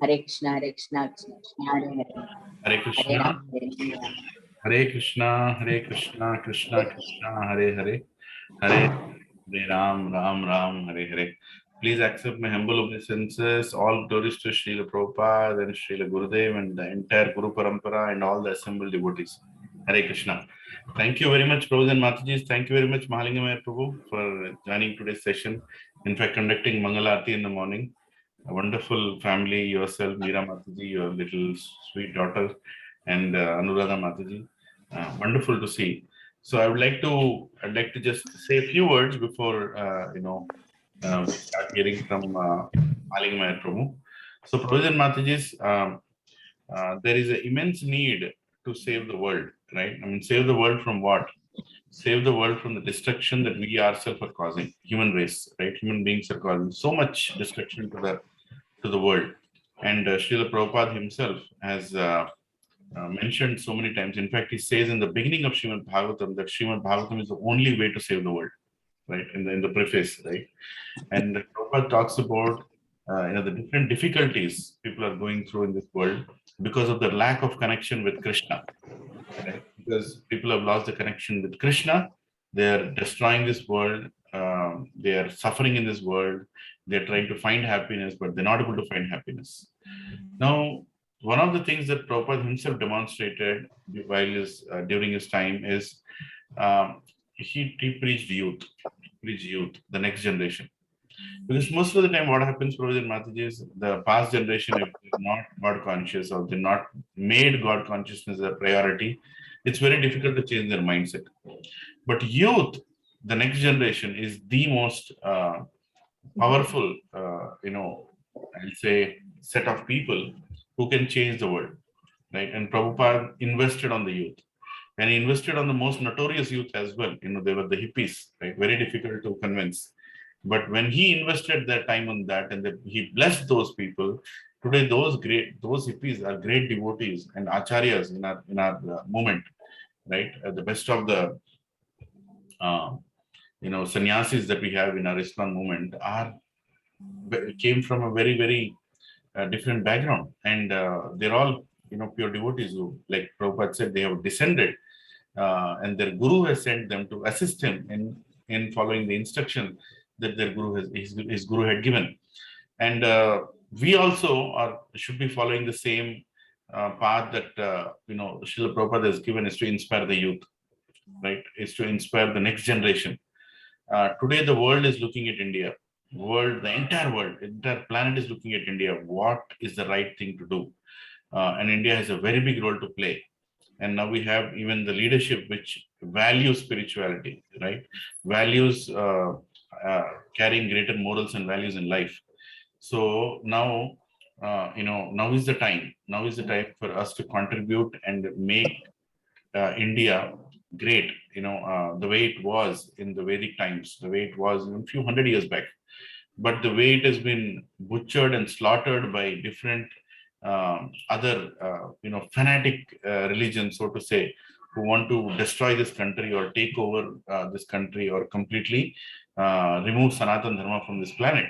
Hare Krishna, Krishna Krishna, Hare Hare, Hare Hare Krishna, Ram, Hare Ram. Hare Krishna, Hare Krishna, Krishna Krishna, Hare Hare, Hare Ram, Ram Ram, Hare Hare. Please accept my humble obeisances. All glories to Srila Prabhupada and Srila Gurudev and the entire Guru Parampara and all the assembled devotees. Hare Krishna. Thank you very much, Prabhu and Matajis. Thank you very much, Mahalingam Prabhu, for joining today's session. In fact, conducting Mangalarti in the morning. A wonderful family, yourself, Meera Mataji, your little sweet daughter, and Anuradha Mataji. Wonderful to see. So I'd like to just say a few words before we start hearing from Mahalingam Prabhu. So, Prabhu and Matajis, there is an immense need to save the world, right? I mean, save the world from what? Save the world from the destruction that we ourselves are causing, human race, right? Human beings are causing so much destruction to the world. And Srila Prabhupada himself has mentioned so many times. In fact, he says in the beginning of Srimad Bhagavatam that Srimad Bhagavatam is the only way to save the world, right? In the preface, right? And Prabhupada talks about the different difficulties people are going through in this world because of the lack of connection with Krishna, right? Because people have lost the connection with Krishna, they are destroying this world, they are suffering in this world, they're trying to find happiness, but they're not able to find happiness. Now, one of the things that Prabhupada himself demonstrated during his time is he preached youth, the next generation. Because most of the time, what happens, Prabhupada and Mataji, is the past generation, if they're not God conscious or they're not made God consciousness a priority, it's very difficult to change their mindset. But youth, the next generation, is the most powerful, I'll say, set of people who can change the world, right? And Prabhupada invested on the youth. And he invested on the most notorious youth as well. They were the hippies, right? Very difficult to convince. But when he invested their time on that and that he blessed those people, today those hippies are great devotees and acharyas in our movement, right? The best of the uh, sannyasis that we have in our ISKCON movement came from a very very different background, and they're all pure devotees who, like Prabhupada said, they have descended, and their guru has sent them to assist him in following the instruction that their guru his guru had given. And we also should be following the same path that Srila Prabhupada has given, is to inspire the youth, right? Is to inspire the next generation. Today, the world is looking at India. The entire world, entire planet is looking at India. What is the right thing to do? And India has a very big role to play. And now we have even the leadership which values spirituality, right? Values carrying greater morals and values in life. So now, now is the time. Now is the time for us to contribute and make India great. The way it was in the Vedic times, the way it was a few hundred years back, but the way it has been butchered and slaughtered by different other, fanatic religions, so to say, who want to destroy this country or take over this country or completely remove Sanatan Dharma from this planet.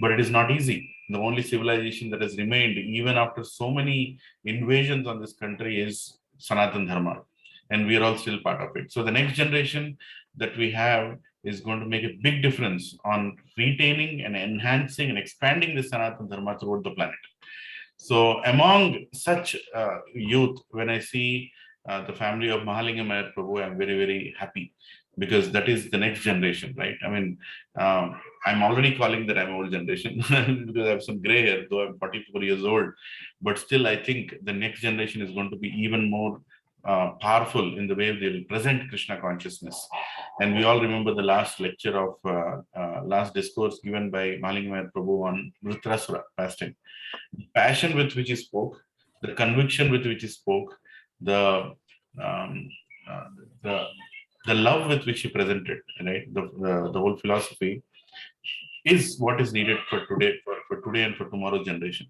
But it is not easy. The only civilization that has remained, even after so many invasions on this country, is Sanatan Dharma. And we are all still part of it. So the next generation that we have is going to make a big difference on retaining and enhancing and expanding the Sanatan Dharma throughout the planet. So among such youth, when I see the family of Mahalingam Ayar Prabhu, I'm very, very happy, because that is the next generation, right? I mean, I'm already calling that I'm old generation because I have some gray hair, though I'm 44 years old. But still, I think the next generation is going to be even more powerful in the way they will present Krishna consciousness. And we all remember the last lecture of last discourse given by Mahalingam Ayar Prabhu on Vritrasura fasting. The passion with which he spoke, the conviction with which he spoke, the um, uh, the the love with which he presented, right? The whole philosophy is what is needed for today and for tomorrow's generation.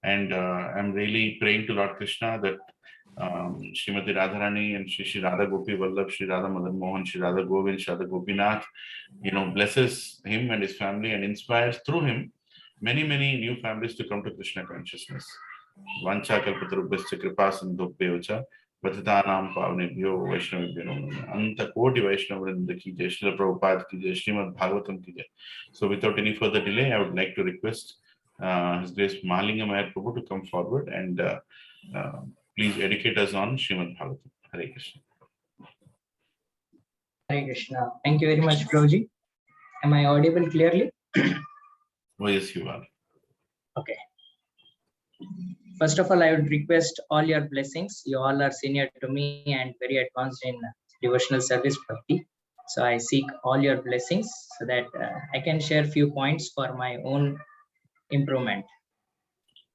And I'm really praying to Lord Krishna that Srimati Radharani and Shri Radha Gopi Vallabh, Shri Radha Madan Mohan, Shri Radha Govind, Shri Radha Gopinath, blesses him and his family and inspires through him many new families to come to Krishna consciousness. Vancha kalpatarubhyascha kripa sindhubhyo cha patitanam pavanebhyo vaishnavebhyo namo namah. Anta koti Vaishnavavrinda ki jai, Srila Prabhupada ki jai, Srimad Bhagavatam ki jai. So without any further delay, I would like to request His Grace Mahalingam Ayar Prabhu to come forward and please educate us on Srimad Bhagavatam. Hare Krishna. Hare Krishna. Thank you very much, Prabhuji. Am I audible clearly? Oh, yes, you are. Okay. First of all, I would request all your blessings. You all are senior to me and very advanced in devotional service bhakti. So I seek all your blessings so that I can share few points for my own improvement.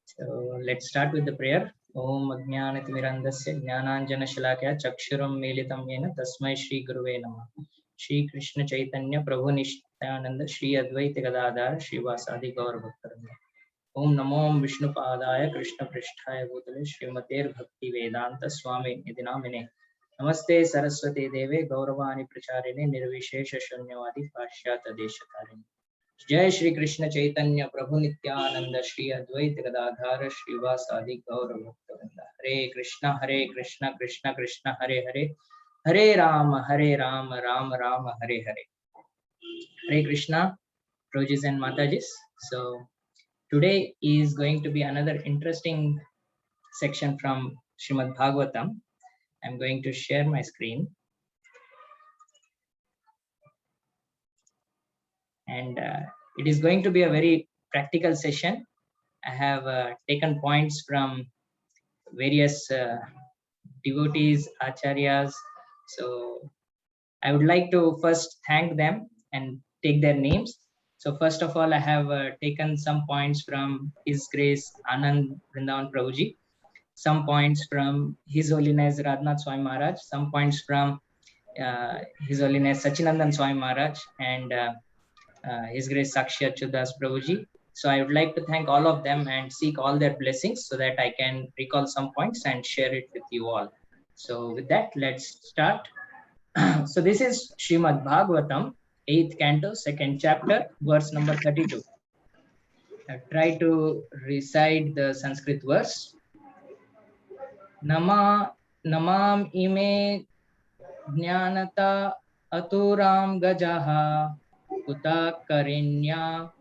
So let's start with the prayer. Om Ajnanatimirandasya Jnananjana Shalakya Chakshuram Militam Yena Tasmai Shri Guruve Namah. Shri Krishna Chaitanya Prabhu Nishtananda Shri Advaita Gadadhara Shri Vasadi Gaur Bhaktaranda. Om Namo Vishnu Padaya Krishna Pristhaya Bhutale Srimater Bhakti Vedanta Swami Nidinamine. Namaste Saraswati Deve Gauravani Pracharine Nirvishesha Shanyavadi Pashyata Deshatarine. Jai Shri Krishna Chaitanya Prabhu Nityananda Shri Advaita Gadadhara Shri Vasadi Gaur Bhaktaranda. Hare Krishna Krishna Krishna Hare Hare Hare Rama Rama Rama Hare Hare. Hare Krishna, Prabhujis and Matajis. So today is going to be another interesting section from Srimad Bhagavatam. I'm going to share my screen. And it is going to be a very practical session. I have taken points from various devotees, acharyas. So I would like to first thank them and take their names. So first of all, I have taken some points from His Grace Anand Vrindavan Prabhuji, some points from His Holiness Radhanath Swami Maharaj, some points from His Holiness Sachinandan Swami Maharaj, and His Grace Sakshi Achyutas Prabhuji. So I would like to thank all of them and seek all their blessings so that I can recall some points and share it with you all. So with that, let's start. So this is Srimad Bhagavatam, 8th canto, 2nd chapter, verse number 32. I'll try to recite the Sanskrit verse. Namam ime jnanata aturam gajaha uta karinya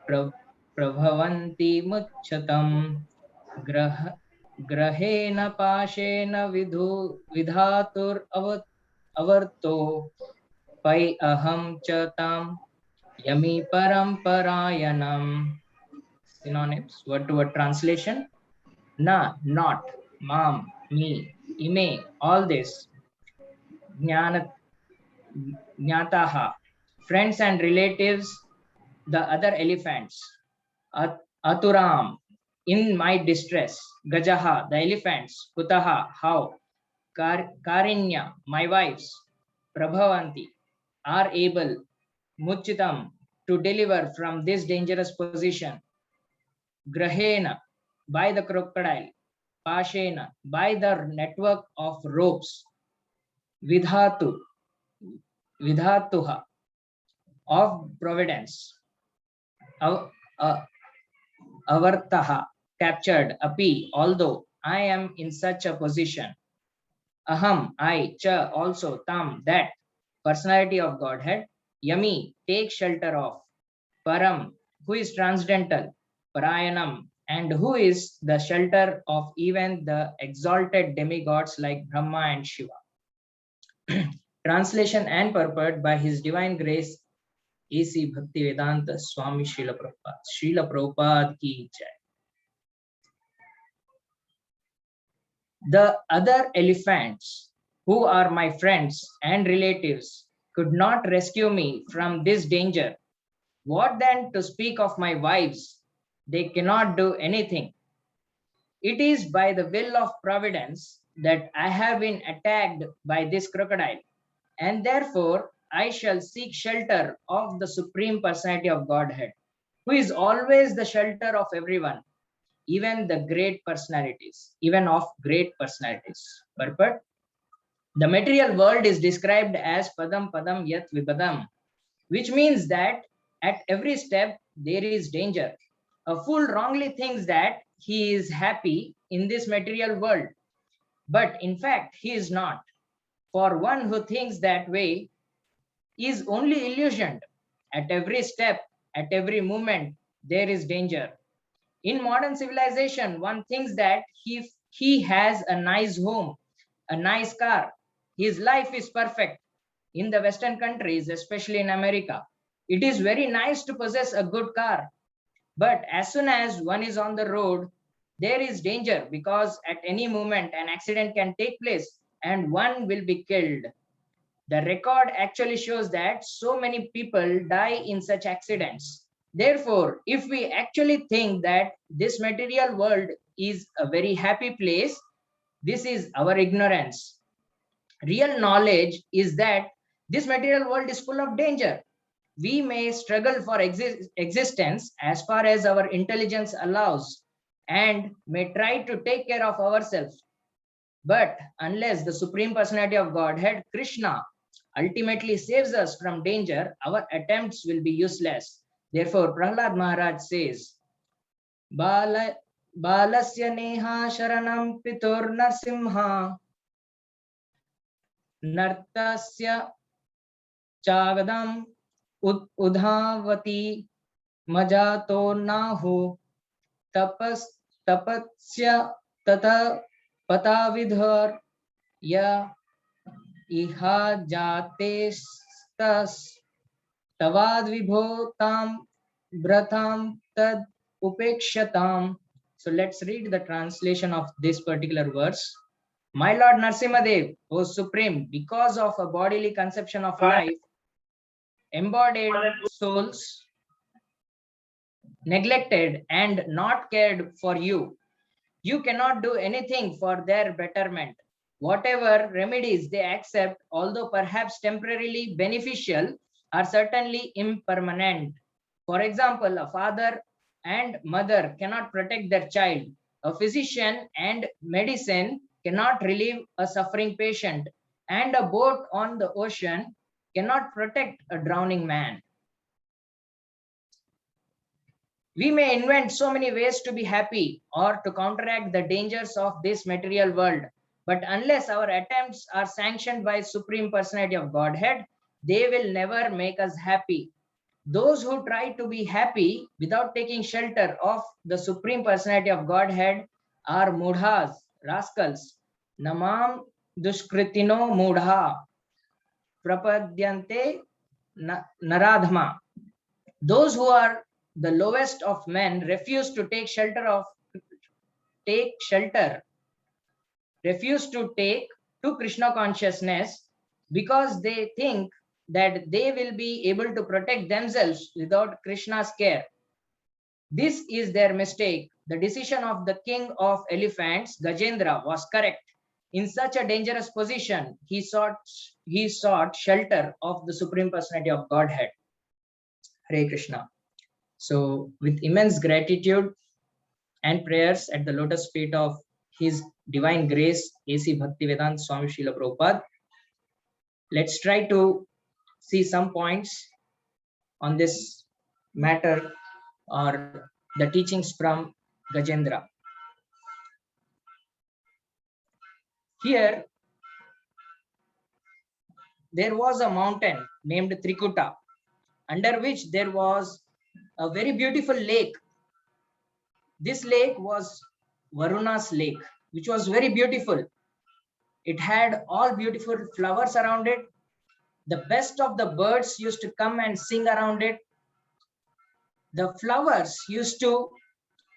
prabhavanti mucchatam grahena pashena vidhatur avarto pai aham chatam yami paramparayanam. Synonyms, word to word translation. Na, not, mam, me, ime, all this. Jnataha, friends and relatives, the other elephants. Aturam, in my distress. Gajaha, the elephants. Kutaha, how. Karinya, my wives. Prabhavanti, are able. Muchitam, to deliver from this dangerous position. Grahena, by the crocodile. Pashena, by the network of ropes. Vidhatuha, of providence. Avartaha, captured. Api, although I am in such a position. Aham, I, cha, also, tam, that, personality of Godhead. Yami, take shelter of. Param, who is transcendental. Parayanam, and who is the shelter of even the exalted demigods like Brahma and Shiva. Translation and purport by His Divine Grace A.C. Bhaktivedanta Swami Srila Prabhupada. Srila Prabhupada ki jai. The other elephants, who are my friends and relatives, could not rescue me from this danger. What then to speak of my wives? They cannot do anything. It is by the will of providence that I have been attacked by this crocodile, and therefore I shall seek shelter of the Supreme Personality of Godhead, who is always the shelter of everyone, even the great personalities, even of great personalities. Purport: the material world is described as padam padam yat vipadam, which means that at every step there is danger. A fool wrongly thinks that he is happy in this material world, but in fact he is not. For one who thinks that way is only illusioned. At every step, at every moment, there is danger. In modern civilization, one thinks that he has a nice home, a nice car, his life is perfect. In the Western countries, especially in America, it is very nice to possess a good car. But as soon as one is on the road, there is danger because at any moment an accident can take place and one will be killed. The record actually shows that so many people die in such accidents. Therefore, if we actually think that this material world is a very happy place, this is our ignorance. Real knowledge is that this material world is full of danger. We may struggle for existence as far as our intelligence allows and may try to take care of ourselves. But unless the Supreme Personality of Godhead, Krishna, ultimately saves us from danger, our attempts will be useless. Therefore, Prahlad Maharaj says, Balasya neha sharanam pitur narsimha nartasya chagadam udhavati majato nahu tapasya tata patavidhar ya iha jatestas tavad vibhotam bratham tad upekshatam. So let's read the translation of this particular verse. My Lord Narsimadev, O Supreme, because of a bodily conception of life, embodied souls neglected and not cared for you. You cannot do anything for their betterment. Whatever remedies they accept, although perhaps temporarily beneficial, are certainly impermanent. For example, a father and mother cannot protect their child. A physician and medicine cannot relieve a suffering patient. And a boat on the ocean cannot protect a drowning man. We may invent so many ways to be happy or to counteract the dangers of this material world. But unless our attempts are sanctioned by Supreme Personality of Godhead, they will never make us happy. Those who try to be happy without taking shelter of the Supreme Personality of Godhead are mudhas, rascals. Namam duskritino mudha prapadyante naradhama. Those who are the lowest of men refuse to take to Krishna consciousness because they think that they will be able to protect themselves without Krishna's care. This is their mistake. The decision of the king of elephants, Gajendra, was correct. In such a dangerous position, he sought shelter of the Supreme Personality of Godhead. Hare Krishna. So with immense gratitude and prayers at the lotus feet of His Divine Grace, A.C. Bhaktivedanta Swami Srila Prabhupada, let's try to see some points on this matter or the teachings from Gajendra. Here, there was a mountain named Trikuta, under which there was a very beautiful lake. This lake was Varuna's lake, which was very beautiful. It had all beautiful flowers around it. The best of the birds used to come and sing around it. The flowers used to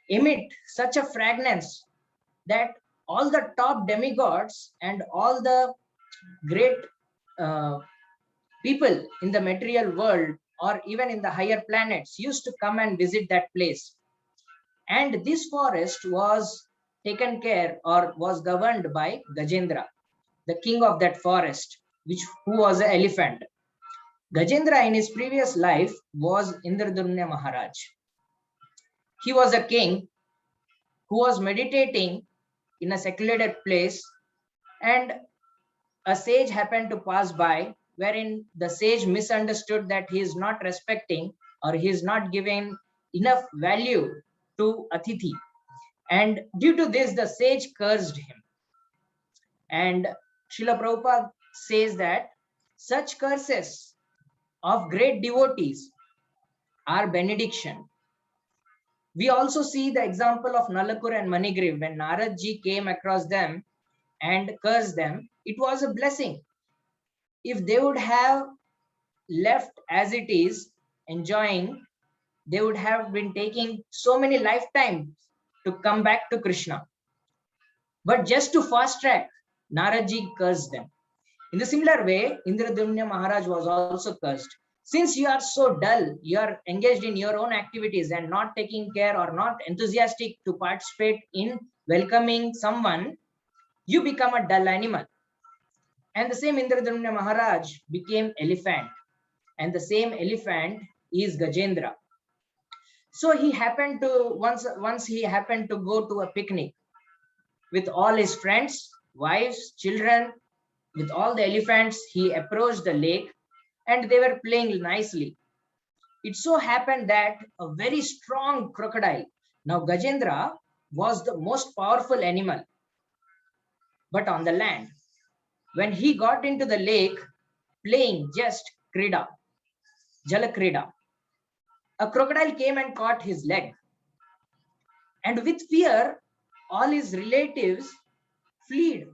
emit such a fragrance that all the top demigods and all the great people in the material world or even in the higher planets used to come and visit that place. And this forest was taken care or was governed by Gajendra, the king of that forest, who was an elephant. Gajendra in his previous life was Indradumna Maharaj. He was a king who was meditating in a secluded place, and a sage happened to pass by, wherein the sage misunderstood that he is not respecting or he is not giving enough value to Atithi. And due to this, the sage cursed him. And Srila Prabhupada says that such curses of great devotees are benediction. We also see the example of Nalakur and Manigriv. When Narad ji came across them and cursed them, it was a blessing. If they would have left as it is, enjoying, they would have been taking so many lifetimes to come back to Krishna. But just to fast track, Narad ji cursed them. In the similar way, Indradumna Maharaj was also cursed. Since you are so dull, you are engaged in your own activities and not taking care or not enthusiastic to participate in welcoming someone, you become a dull animal. And the same Indradumna Maharaj became elephant. And the same elephant is Gajendra. So he happened to, once he happened to go to a picnic with all his friends, wives, children, with all the elephants. He approached the lake and they were playing nicely. It so happened that a very strong crocodile, now Gajendra was the most powerful animal, but on the land. When he got into the lake playing just Krida, Jalakrida, a crocodile came and caught his leg. And with fear, all his relatives fled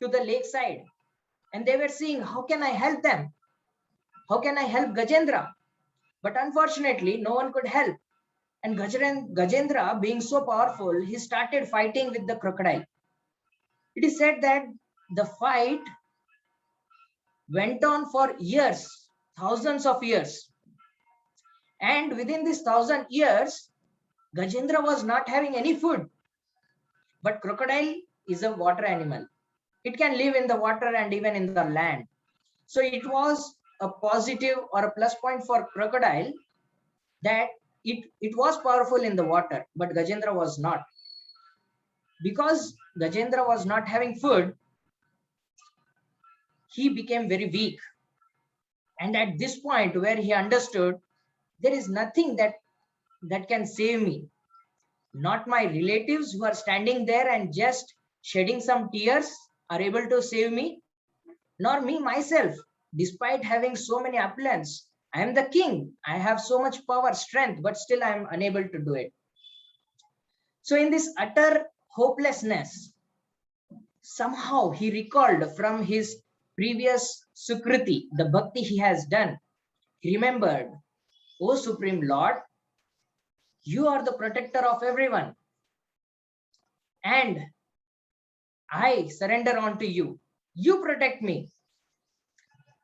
to the lakeside. And they were saying, how can I help them? How can I help Gajendra? But unfortunately, no one could help. And Gajendra, being so powerful, he started fighting with the crocodile. It is said that the fight went on for years, thousands of years. And within these 1,000 years, Gajendra was not having any food. But crocodile is a water animal. It can live in the water and even in the land. So it was a positive or a plus point for crocodile that it was powerful in the water, but Gajendra was not. Because Gajendra was not having food, he became very weak. And at this point where he understood, there is nothing that can save me. Not my relatives who are standing there and just shedding some tears are able to save me, nor me myself. Despite having so many opulence, I am the king. I have so much power, strength, but still I am unable to do it. So in this utter hopelessness, somehow he recalled from his previous Sukriti, the bhakti he has done. He remembered, O Supreme Lord, you are the protector of everyone. And I surrender unto you. You protect me.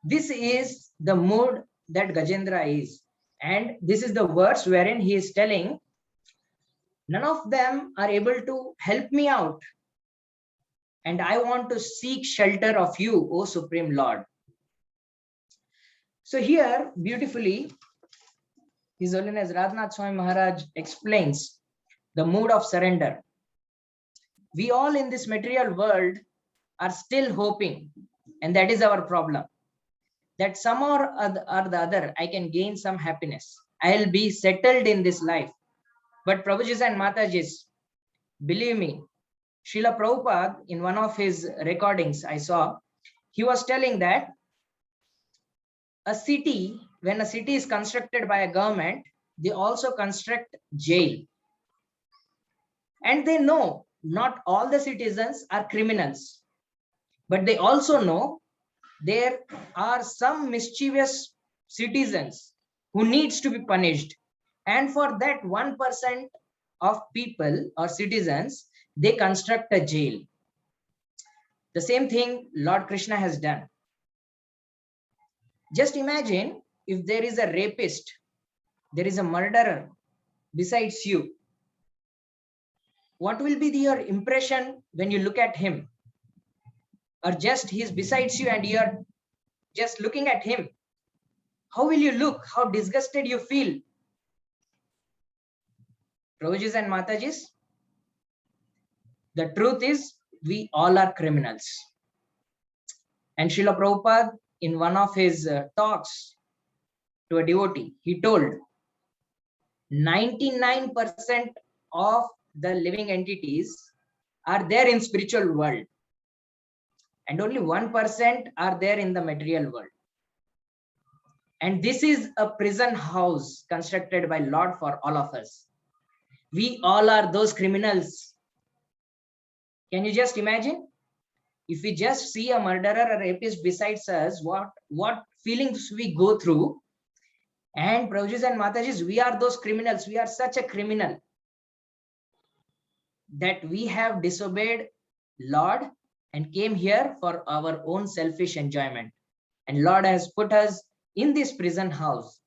This is the mood that Gajendra is. And this is the verse wherein he is telling, none of them are able to help me out. And I want to seek shelter of you, O Supreme Lord. So here, beautifully, His Holiness Radhanath Swami Maharaj explains the mood of surrender. We all in this material world are still hoping, and that is our problem, that somehow or the other I can gain some happiness. I'll be settled in this life. But Prabhujis and Matajis, believe me, Srila Prabhupada, in one of his recordings I saw, he was telling that a city, when a city is constructed by a government, they also construct jail. And they know not all the citizens are criminals, but they also know there are some mischievous citizens who needs to be punished. And for that 1% of people or citizens, they construct a jail. The same thing Lord Krishna has done. Just imagine if there is a rapist, there is a murderer besides you. What will be your impression when you look at him? Or just he is besides you and you are just looking at him. How will you look? How disgusted you feel? Prabhujis and Matajis, the truth is we all are criminals. And Srila Prabhupada, in one of his talks to a devotee, he told 99% of the living entities are there in spiritual world, and only 1% are there in the material world. And this is a prison house constructed by Lord for all of us. We all are those criminals. Can you just imagine? If we just see a murderer or rapist besides us, what feelings we go through? And Prabhujis and Matajis, we are those criminals. We are such a criminal that we have disobeyed Lord and came here for our own selfish enjoyment. And Lord has put us in this prison house.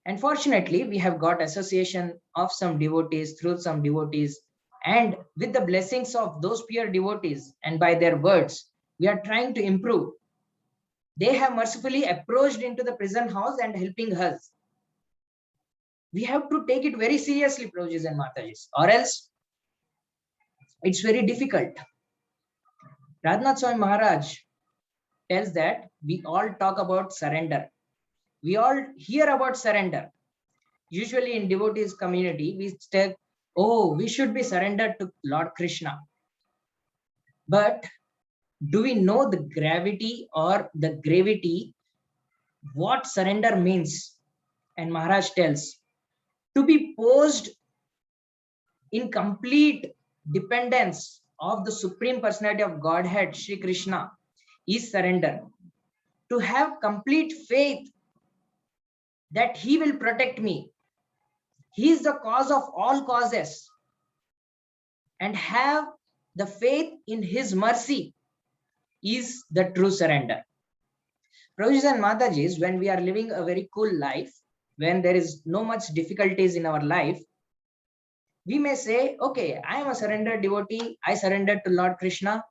And fortunately, we have got association of some devotees, through some devotees, and with the blessings of those pure devotees and by their words, we are trying to improve. They have mercifully approached into the prison house and helping us. We have to take it very seriously, Prabhujis and Matajis, or else it's very difficult. Radhanath Swami Maharaj tells that we all talk about surrender. We all hear about surrender. Usually in devotees community, we say, oh, we should be surrendered to Lord Krishna. But do we know the gravity or the gravity, what surrender means? And Maharaj tells, to be posed in complete dependence of the Supreme Personality of Godhead, Shri Krishna, is surrender. To have complete faith that he will protect me. He is the cause of all causes. And have the faith in his mercy is the true surrender. Prabhujis and Matajis, when we are living a very cool life, when there is no much difficulties in our life, we may say, okay, I am a surrendered devotee. I surrendered to Lord Krishna.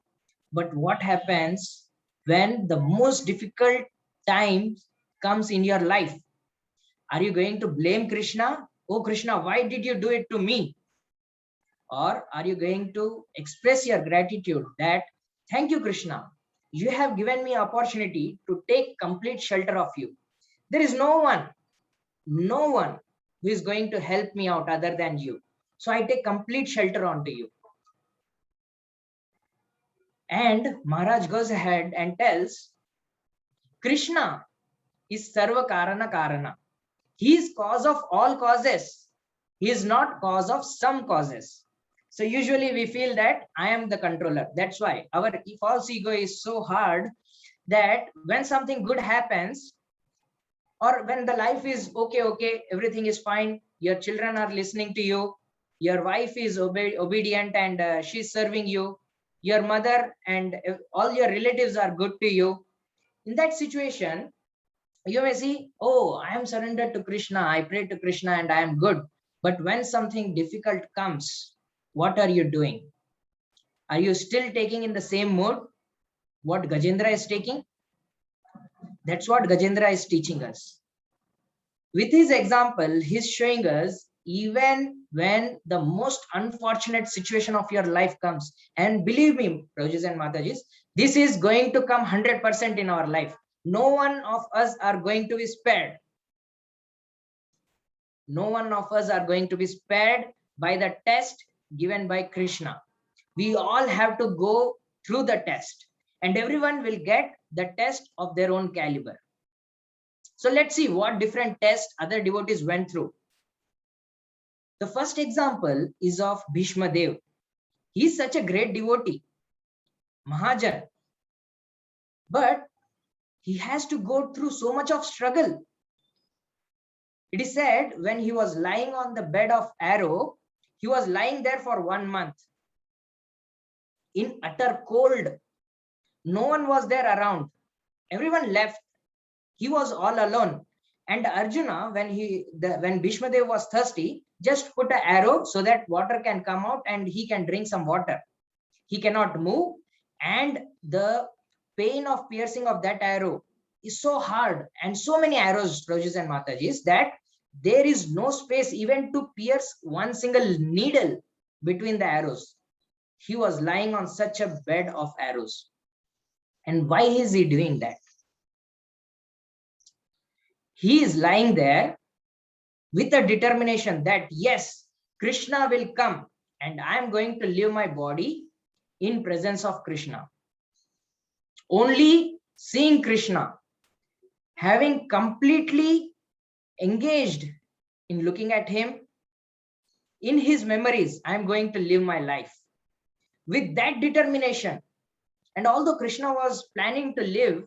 But what happens when the most difficult time comes in your life? Are you going to blame Krishna? Oh, Krishna, why did you do it to me? Or are you going to express your gratitude that, thank you, Krishna, you have given me opportunity to take complete shelter of you. There is no one who is going to help me out other than you. So I take complete shelter onto you. And Maharaj goes ahead and tells, Krishna is Sarva Karana Karana. He is cause of all causes. He is not cause of some causes. So usually we feel that I am the controller. That's why our false ego is so hard that when something good happens, or when the life is okay, everything is fine, your children are listening to you, your wife is obedient and she's serving you, your mother and all your relatives are good to you. In that situation, you may see, oh, I am surrendered to Krishna, I pray to Krishna and I am good. But when something difficult comes, what are you doing? Are you still taking in the same mode what Gajendra is taking? That's what Gajendra is teaching us. With his example, he's showing us, even when the most unfortunate situation of your life comes, and believe me, Prabhujis and Matajis, this is going to come 100% in our life. No one of us are going to be spared. No one of us are going to be spared by the test given by Krishna. We all have to go through the test, and everyone will get the test of their own caliber. So let's see what different tests other devotees went through. The first example is of Bhishma Dev. He is such a great devotee, Mahajan, but he has to go through so much of struggle. It is said when he was lying on the bed of arrow, he was lying there for 1 month in utter cold. No one was there around. Everyone left. He was all alone. And Arjuna, when Bhishma Dev was thirsty, just put an arrow so that water can come out and he can drink some water. He cannot move, and the pain of piercing of that arrow is so hard, and so many arrows, Prabhujis and Matajis, that there is no space even to pierce one single needle between the arrows. He was lying on such a bed of arrows. And why is he doing that? He is lying there with a determination that, yes, Krishna will come and I am going to leave my body in presence of Krishna. Only seeing Krishna, having completely engaged in looking at him, in his memories, I am going to live my life. With that determination, and although Krishna was planning to live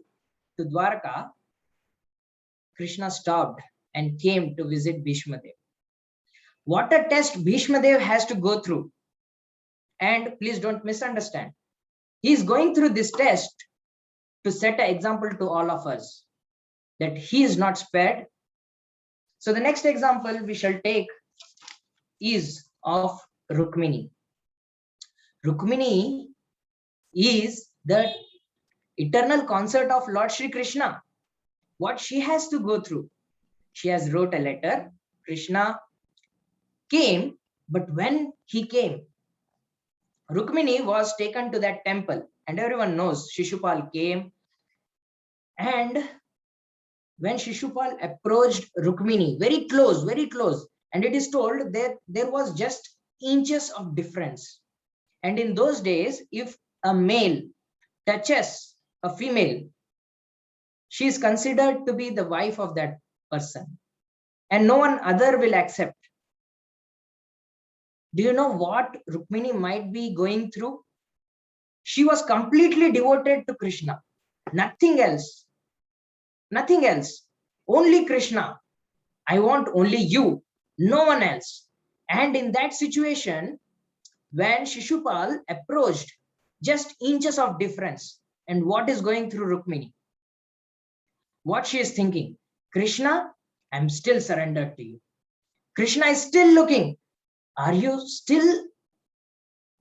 to Dwarka, Krishna stopped and came to visit Bhishma Dev. What a test Bhishma Dev has to go through. And please don't misunderstand. He is going through this test to set an example to all of us that he is not spared. So the next example we shall take is of Rukmini. Rukmini is the eternal consort of Lord Shri Krishna. What she has to go through. She has wrote a letter. Krishna came, but when he came, Rukmini was taken to that temple, and everyone knows Shishupal came. And when Shishupal approached Rukmini, very close, and it is told that there was just inches of difference. And in those days, if a male touches a female, she is considered to be the wife of that person, and no one other will accept. Do you know what Rukmini might be going through? She was completely devoted to Krishna. Nothing else. Nothing else. Only Krishna. I want only you. No one else. And in that situation, when Shishupal approached, just inches of difference. And what is going through Rukmini? What she is thinking? Krishna, I'm still surrendered to you. Krishna is still looking. Are you still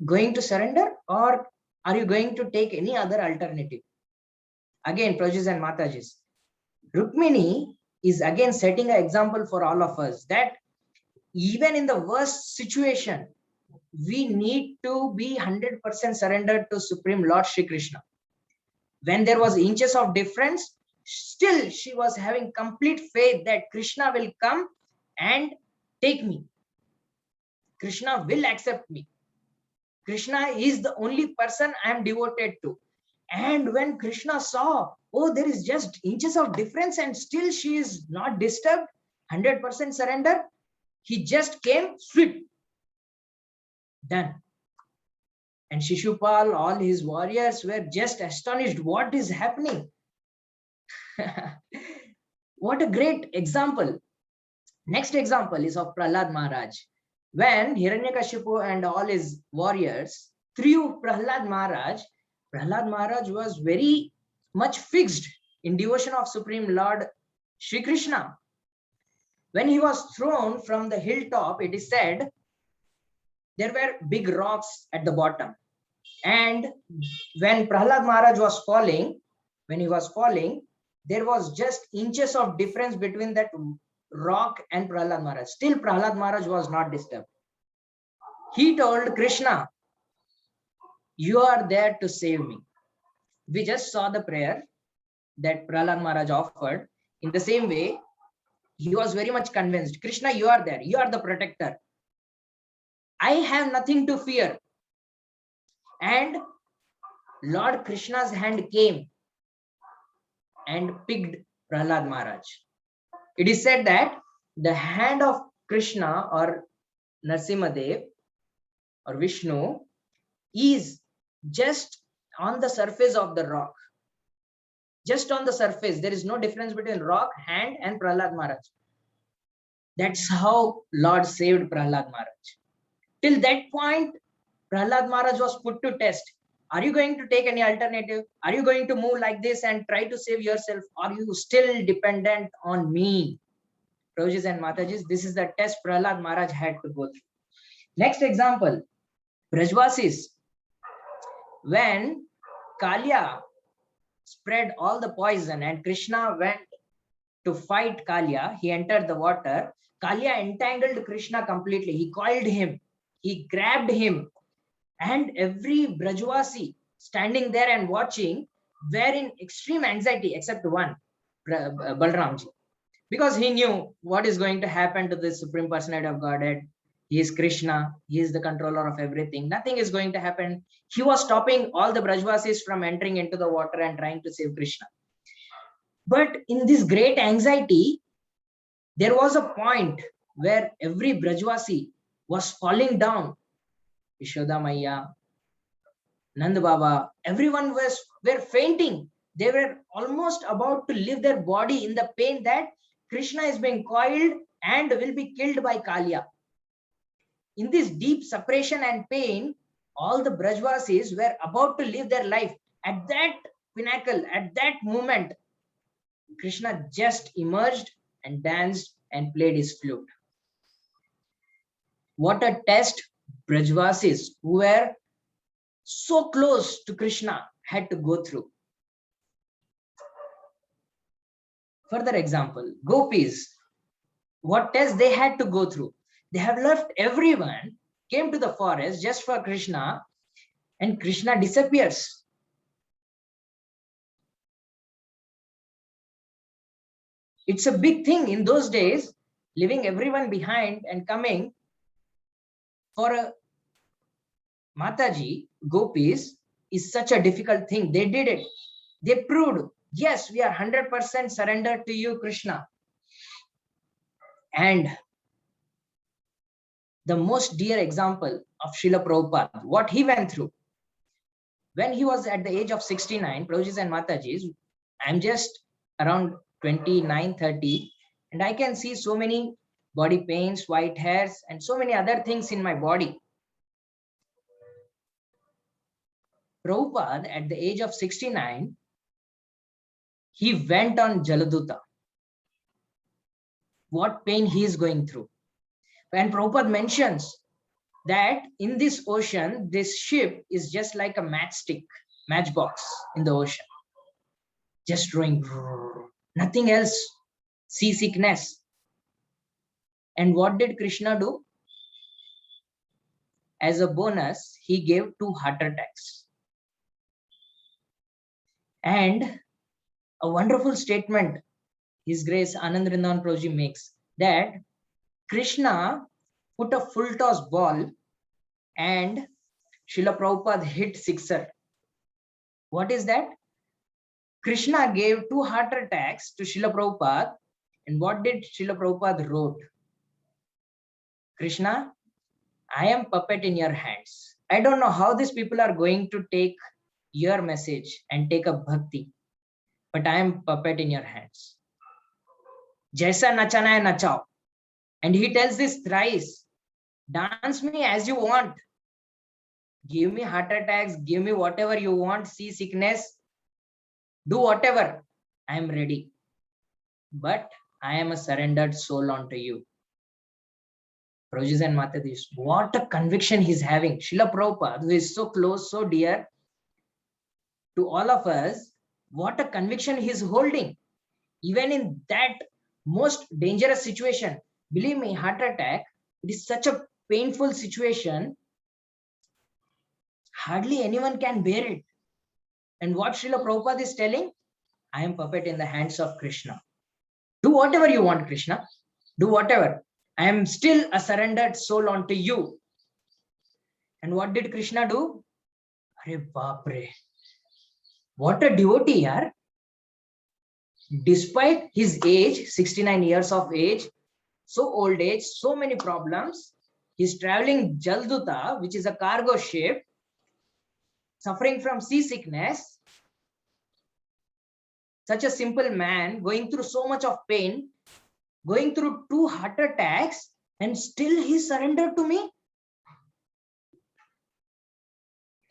going to surrender, or are you going to take any other alternative? Again, Prajis and Matajis, Rukmini is again setting an example for all of us that even in the worst situation, we need to be 100% surrendered to Supreme Lord Shri Krishna. When there was inches of difference, still she was having complete faith that Krishna will come and take me. Krishna will accept me. Krishna is the only person I am devoted to. And when Krishna saw, oh, there is just inches of difference and still she is not disturbed, 100% surrender, he just came, sweep, done. And Shishupal, all his warriors were just astonished. What is happening? What a great example. Next example is of Prahlad Maharaj. When Hiranyakashipu and all his warriors threw Prahlad Maharaj was very much fixed in devotion of Supreme Lord Shri Krishna. When he was thrown from the hilltop, it is said there were big rocks at the bottom. And when Prahlad Maharaj was falling, there was just inches of difference between that rock and Prahlad Maharaj. Still Prahlad Maharaj was not disturbed. He told Krishna, you are there to save me. We just saw the prayer that Prahlad Maharaj offered. In the same way, he was very much convinced, Krishna, you are there. You are the protector. I have nothing to fear. And Lord Krishna's hand came and picked Prahlad Maharaj. It is said that the hand of Krishna or Narasimhadev or Vishnu is just on the surface of the rock. Just on the surface. There is no difference between rock, hand and Prahlad Maharaj. That's how Lord saved Prahlad Maharaj. Till that point, Prahlad Maharaj was put to test. Are you going to take any alternative? Are you going to move like this and try to save yourself? Are you still dependent on me? Prabhujis and Matajis, this is the test Prahlad Maharaj had to go through. Next example, Brajvasis. When Kalia spread all the poison and Krishna went to fight Kalia, he entered the water. Kalia entangled Krishna completely. He coiled him. He grabbed him. And every Brajvasi standing there and watching were in extreme anxiety, except one, Balramji. Because he knew what is going to happen to the Supreme Personality of Godhead. He is Krishna. He is the controller of everything. Nothing is going to happen. He was stopping all the Brajvasis from entering into the water and trying to save Krishna. But in this great anxiety, there was a point where every Brajvasi was falling down. Yashoda Maiya, Nand Baba, everyone were fainting. They were almost about to leave their body in the pain that Krishna is being coiled and will be killed by Kaliya. In this deep separation and pain, all the Brajvasis were about to live their life. At that pinnacle, at that moment, Krishna just emerged and danced and played his flute. What a test Brajvasis, who were so close to Krishna, had to go through. Further example, gopis, what test they had to go through. They have left everyone, came to the forest just for Krishna, and Krishna disappears. It's a big thing in those days, leaving everyone behind and coming for a Mataji, gopis, is such a difficult thing. They did it. They proved, yes, we are 100% surrendered to you, Krishna. And the most dear example of Srila Prabhupada, what he went through. When he was at the age of 69, Prabhujis and Matajis, I'm just around 29, 30, and I can see so many body pains, white hairs, and so many other things in my body. Prabhupada, at the age of 69, he went on Jaladuta. What pain he is going through. And Prabhupada mentions that in this ocean, this ship is just like a matchbox in the ocean. Just rowing, nothing else, seasickness. And what did Krishna do? As a bonus, he gave 2 heart attacks. And a wonderful statement His Grace Anand Vrindavan Prabhuji makes, that Krishna put a full toss ball and Srila Prabhupada hit sixer. What is that? Krishna gave 2 heart attacks to Srila Prabhupada, and what did Srila Prabhupada wrote? Krishna, I am puppet in your hands. I don't know how these people are going to take your message and take up bhakti, but I am puppet in your hands. Jaisa nachana hai nachao. And he tells this thrice, dance me as you want. Give me heart attacks, give me whatever you want, seasickness, do whatever. I am ready. But I am a surrendered soul unto you. Prabhujis and Matadis, what a conviction he's having. Srila Prabhupada, who is so close, so dear to all of us, what a conviction he's holding. Even in that most dangerous situation, believe me, heart attack, it is such a painful situation. Hardly anyone can bear it. And what Srila Prabhupada is telling, I am puppet in the hands of Krishna. Do whatever you want, Krishna. Do whatever. I am still a surrendered soul unto you. And what did Krishna do? Arey Bapre. What a devotee, yaar. Despite his age, 69 years of age, so old age, so many problems, he's traveling Jalduta, which is a cargo ship, suffering from seasickness. Such a simple man going through so much of pain, going through 2 heart attacks, and still he surrendered to me.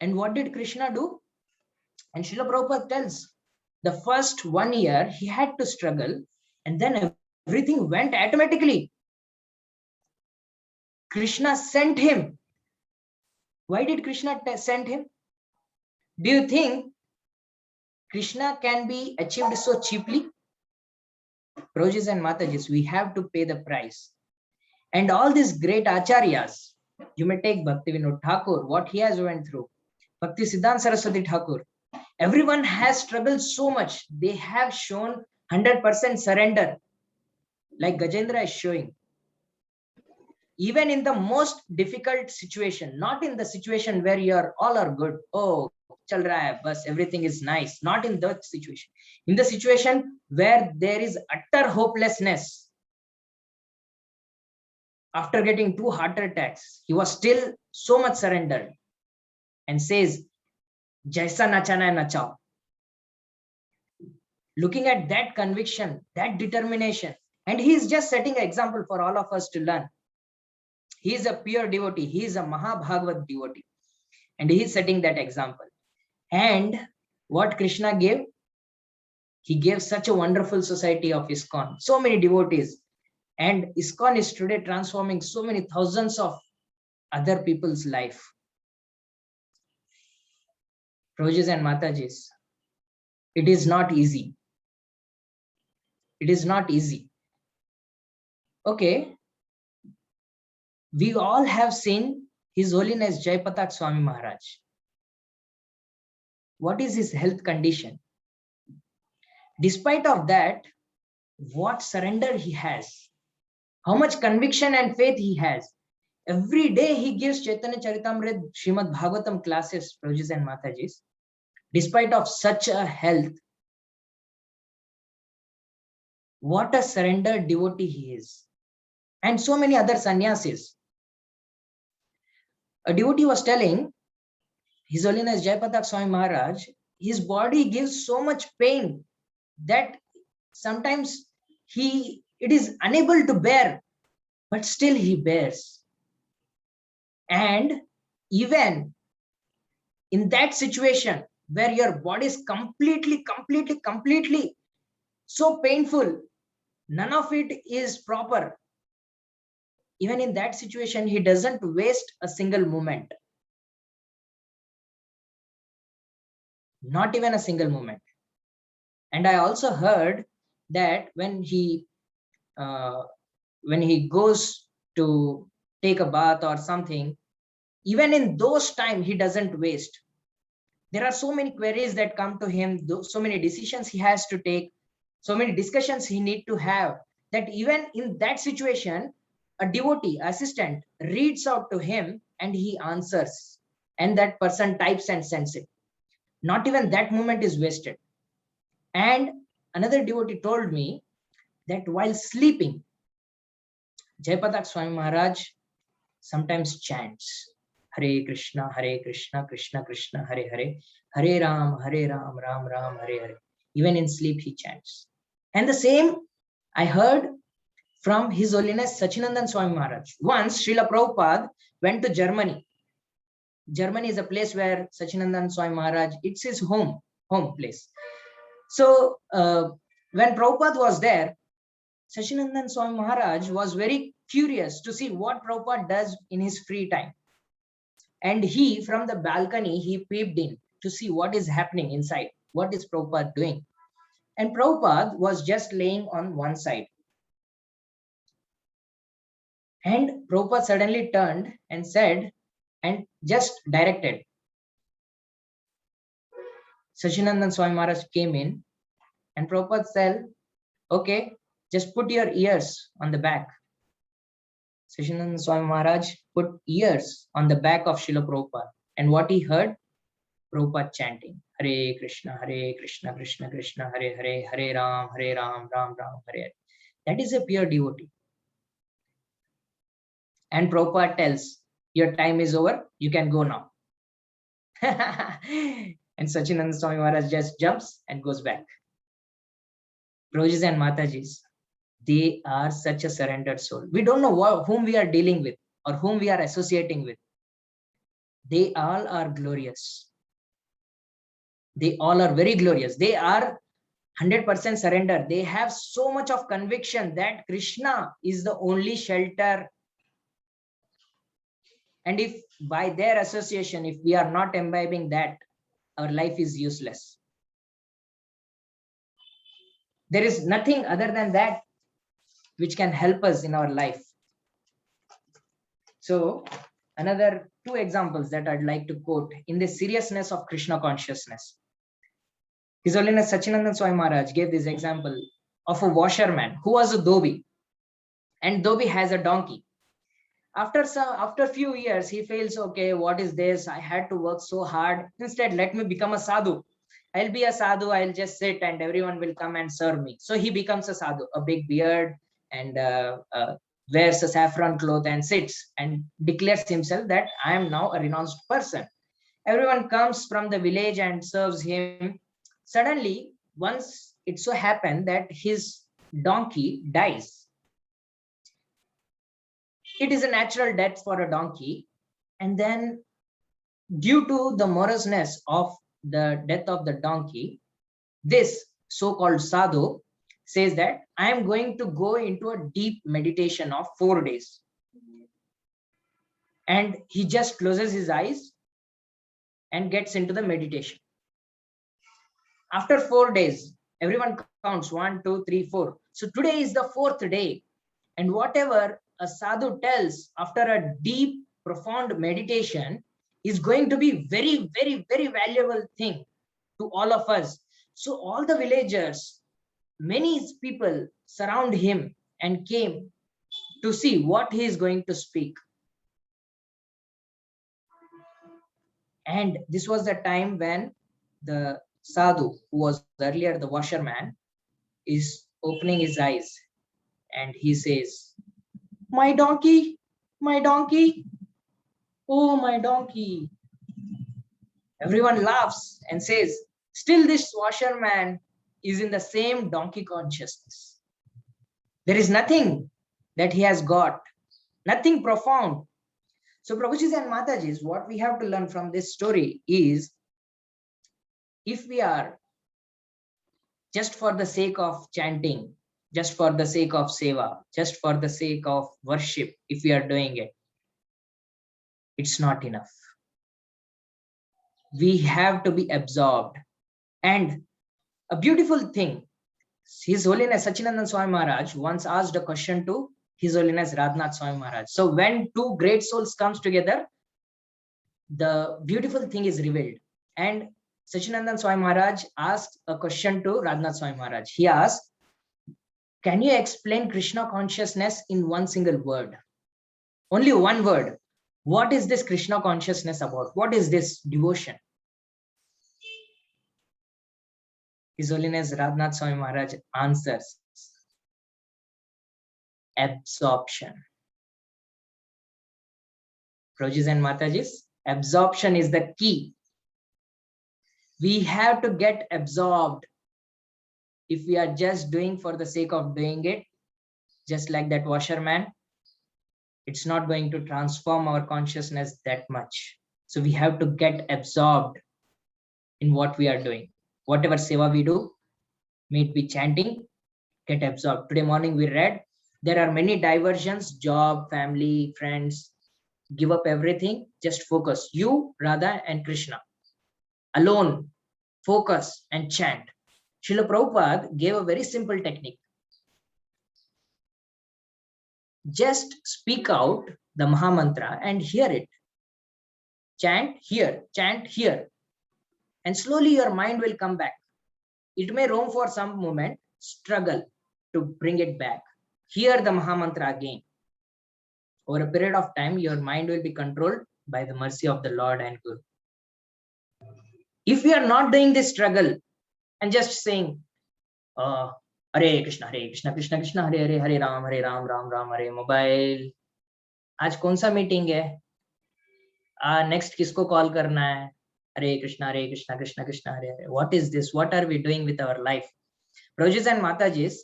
And what did Krishna do? And Srila Prabhupada tells, the first 1 year he had to struggle, and then everything went automatically. Krishna sent him. Why did Krishna send him? Do you think Krishna can be achieved so cheaply? Prabhujis and Matajis, we have to pay the price. And all these great acharyas, you may take Bhaktivinoda Thakur, what he has went through, Bhakti Siddhanta Saraswati Thakur, everyone has struggled so much. They have shown 100% surrender, like Gajendra is showing. even in the most difficult situation, not in the situation where you're all are good. Oh, chal raha hai, bas everything is nice. Not in that situation. In the situation where there is utter hopelessness, after getting 2 heart attacks, he was still so much surrendered and says, Jaisa nachana hai nachao. Looking at that conviction, that determination, and he is just setting an example for all of us to learn. He is a pure devotee. He is a Mahabhagavat devotee. And he is setting that example. And what Krishna gave? He gave such a wonderful society of ISKCON. So many devotees. And ISKCON is today transforming so many thousands of other people's life. Prabhujis and Matajis, it is not easy. It is not easy. Okay. We all have seen His Holiness Jaipatak Swami Maharaj. What is his health condition? Despite of that, what surrender he has, how much conviction and faith he has. Every day he gives Chaitanya Charitamrita Srimad Bhagavatam classes, Prabhujis and Matajis. Despite of such a health, what a surrendered devotee he is. And so many other sannyasis. A devotee was telling His Holiness Jaipatak Swami Maharaj, his body gives so much pain that sometimes it is unable to bear, but still he bears. And even in that situation where your body is completely so painful, none of it is proper. Even in that situation, he doesn't waste a single moment. Not even a single moment. And I also heard that when he goes to take a bath or something, even in those times, he doesn't waste. There are so many queries that come to him, so many decisions he has to take, so many discussions he need to have, that even in that situation, a devotee assistant reads out to him and he answers, and that person types and sends it. Not even that moment is wasted. And another devotee told me that while sleeping, Jaipatak Swami Maharaj sometimes chants Hare Krishna, Krishna Krishna, Hare Hare, Hare Ram, Ram Ram, Hare Hare. Even in sleep he chants. And the same I heard from His Holiness Sachinandan Swami Maharaj. Once Srila Prabhupada went to Germany. Germany is a place where Sachinandan Swami Maharaj, it's his home place. So when Prabhupada was there, Sachinandan Swami Maharaj was very curious to see what Prabhupada does in his free time. And he, from the balcony, he peeped in to see what is happening inside. What is Prabhupada doing? And Prabhupada was just laying on one side. And Prabhupada suddenly turned and said, and just directed. Sachinandan Swami Maharaj came in and Prabhupada said, okay, just put your ears on the back. Sachinandan Swami Maharaj put ears on the back of Srila Prabhupada. And what he heard? Prabhupada chanting, Hare Krishna, Krishna Krishna, Hare Hare, Hare Ram, Ram Ram, Hare Hare. That is a pure devotee. And Prabhupada tells, your time is over, you can go now. And Sachinandan Swami Maharaj just jumps and goes back. Prabhujis and Matajis, they are such a surrendered soul. We don't know whom we are dealing with or whom we are associating with. They all are glorious. They all are very glorious. They are 100% surrender. They have so much of conviction that Krishna is the only shelter. And if by their association, if we are not imbibing that, our life is useless. There is nothing other than that which can help us in our life. So another 2 examples that I'd like to quote in the seriousness of Krishna consciousness. His Holiness Sachinandan Swami Maharaj gave this example of a washerman who was a dhobi, and dhobi has a donkey. After few years, he feels, okay, what is this? I had to work so hard. Instead, let me become a sadhu. I'll be a sadhu. I'll just sit and everyone will come and serve me. So he becomes a sadhu, a big beard, and wears a saffron cloth and sits and declares himself that I am now a renounced person. Everyone comes from the village and serves him. Suddenly, once it so happened that his donkey dies. It is a natural death for a donkey. And then, due to the moroseness of the death of the donkey, this so-called sadhu says that I am going to go into a deep meditation of 4 days. And he just closes his eyes and gets into the meditation. After 4 days, everyone counts 1, 2, 3, 4. So today is the 4th day. And whatever a sadhu tells after a deep, profound meditation is going to be very, very, very valuable thing to all of us. So all the villagers, many people surround him and came to see what he is going to speak. And this was the time when the sadhu, who was earlier the washerman, is opening his eyes and he says, my donkey, oh, my donkey. Everyone laughs and says, still this washerman is in the same donkey consciousness. There is nothing that he has got, nothing profound. So Prabhuji and Matajis, what we have to learn from this story is, if we are just for the sake of chanting, just for the sake of seva, just for the sake of worship, if we are doing it, it's not enough. We have to be absorbed. And a beautiful thing, His Holiness Sachinandan Swami Maharaj once asked a question to His Holiness Radhanath Swami Maharaj. So when two great souls comes together, the beautiful thing is revealed. And Sachinandan Swami Maharaj asked a question to Radhanath Swami Maharaj. He asked, can you explain Krishna consciousness in one single word? Only one word. What is this Krishna consciousness about? What is this devotion? His Holiness Radhanath Swami Maharaj answers, absorption. Prabhujis and Matajis, absorption is the key. We have to get absorbed. If we are just doing for the sake of doing it, just like that washerman, it's not going to transform our consciousness that much. So we have to get absorbed in what we are doing. Whatever seva we do, may it be chanting, get absorbed. Today morning we read, there are many diversions, job, family, friends. Give up everything, just focus. You, Radha and Krishna. Alone, focus and chant. Srila Prabhupada gave a very simple technique. Just speak out the Mahamantra and hear it. Chant here, and slowly your mind will come back. It may roam for some moment, struggle to bring it back. Hear the Mahamantra again. Over a period of time, your mind will be controlled by the mercy of the Lord and Guru. If we are not doing this struggle and just saying, Hare Krishna, Krishna Krishna, Hare Hare, Ram, Ram Ram, Hare, mobile. आज कौन सा meeting है? Next किसको call करना है? Hare Krishna, Krishna Krishna, Hare Hare. What is this? What are we doing with our life? Prabhujis and Matajis,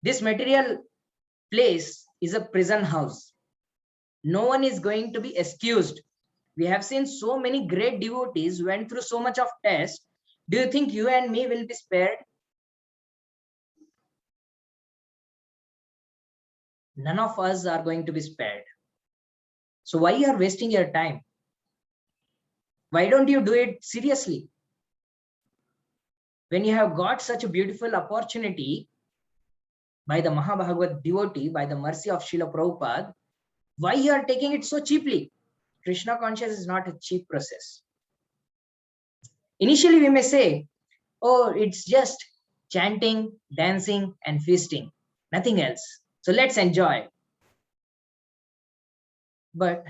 this material place is a prison house. No one is going to be excused. We have seen so many great devotees went through so much of test. Do you think you and me will be spared? None of us are going to be spared. So why you are wasting your time? Why don't you do it seriously? When you have got such a beautiful opportunity by the Mahabhagavat devotee, by the mercy of Srila Prabhupada, why you are taking it so cheaply? Krishna consciousness is not a cheap process. Initially, we may say, oh, it's just chanting, dancing, and feasting, nothing else. So let's enjoy. But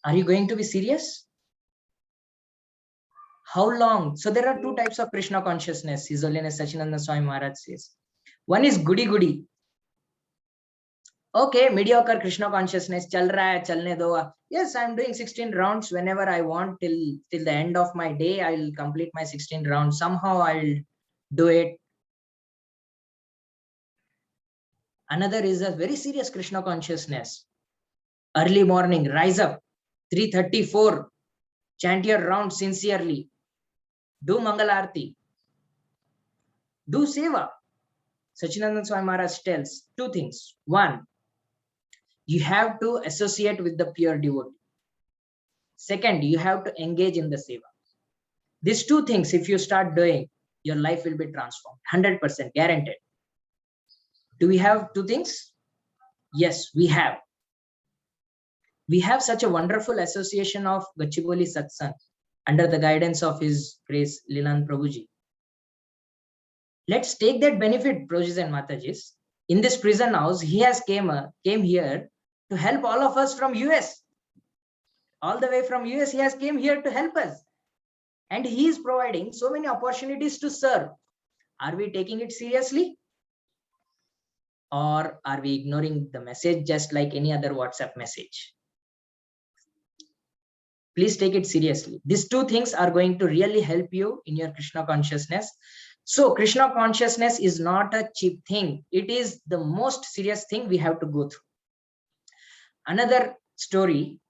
are you going to be serious? How long? So there are two types of Krishna consciousness, His Holiness Sachinanda Swami Maharaj says. One is goody goody. Okay, mediocre Krishna consciousness, chal raha hai, chalne do. Yes, I'm doing 16 rounds whenever I want till the end of my day. I'll complete my 16 rounds. Somehow I'll do it. Another is a very serious Krishna consciousness. Early morning, rise up, 3:34, chant your round sincerely. Do Mangal Aarti. Do Seva. Sachinanda Swami Maharaj tells two things. One, you have to associate with the pure devotee. Second, you have to engage in the Seva. These two things, if you start doing, your life will be transformed. 100% guaranteed. Do we have two things? Yes, we have. We have such a wonderful association of Gachibowli Satsang under the guidance of His Grace Leelanand Prabhuji. Let's take that benefit, Prabhujis and Matajis. In this prison house, he has came here to help all of us from US. All the way from US, he has came here to help us. And he is providing so many opportunities to serve. Are we taking it seriously? Or are we ignoring the message just like any other WhatsApp message? Please take it seriously. These two things are going to really help you in your Krishna consciousness. So Krishna consciousness is not a cheap thing. It is the most serious thing we have to go through. Another story,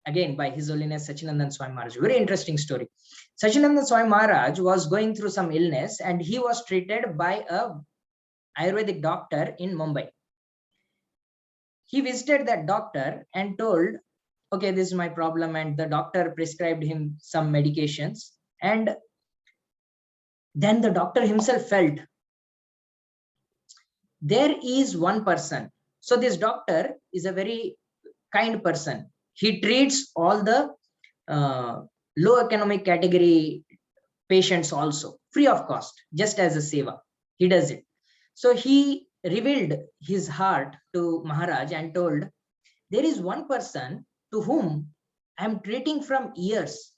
again by His Holiness Sachinanda Swami Maharaj, very interesting story. Sachinanda Swami Maharaj was going through some illness and he was treated by a Ayurvedic doctor in Mumbai. He visited that doctor and told, okay, this is my problem, and the doctor prescribed him some medications. And then the doctor himself felt there is one person. So this doctor is a very kind person. He treats all the low economic category patients also free of cost, just as a seva. He does it. So he revealed his heart to Maharaj and told, there is one person to whom I am treating from years.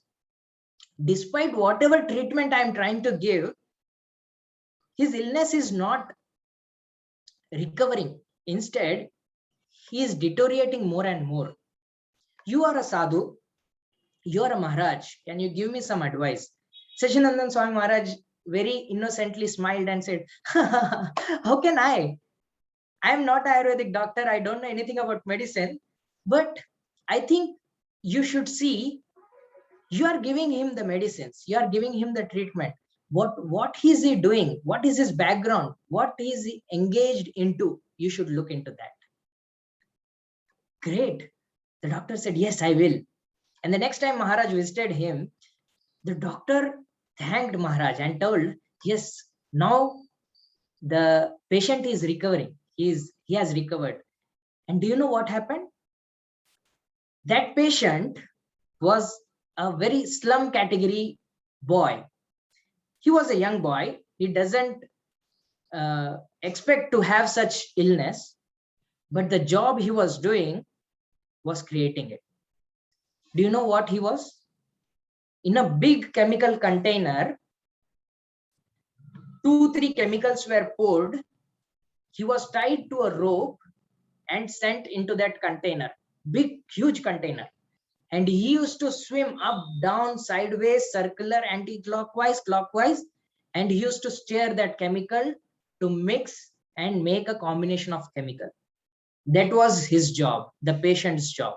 Despite whatever treatment I am trying to give, his illness is not recovering. Instead, he is deteriorating more and more. You are a sadhu, you are a Maharaj. Can you give me some advice? Sachinanda Swami Maharaj very innocently smiled and said, how can I? I am not an Ayurvedic doctor. I don't know anything about medicine. But I think you should see, you are giving him the medicines. You are giving him the treatment. What is he doing? What is his background? What is he engaged into? You should look into that. Great. The doctor said, yes, I will. And the next time Maharaj visited him, the doctor thanked Maharaj and told, yes, now the patient is recovering. He has recovered. And do you know what happened? That patient was a very slum category boy. He was a young boy. He doesn't expect to have such illness, but the job he was doing was creating it. Do you know what he was? In a big chemical container, 2-3 chemicals were poured. He was tied to a rope and sent into that container, big, huge container. And he used to swim up, down, sideways, circular, anti-clockwise, clockwise. And he used to stir that chemical to mix and make a combination of chemical. That was his job, the patient's job.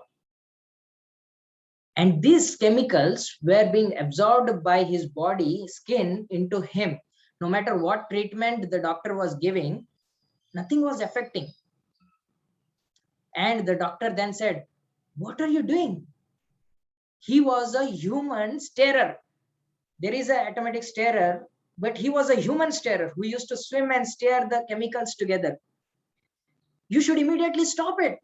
And these chemicals were being absorbed by his body, skin into him. No matter what treatment the doctor was giving, nothing was affecting. And the doctor then said, what are you doing? He was a human stirrer. There is an automatic stirrer, but he was a human stirrer who used to swim and stir the chemicals together. You should immediately stop it.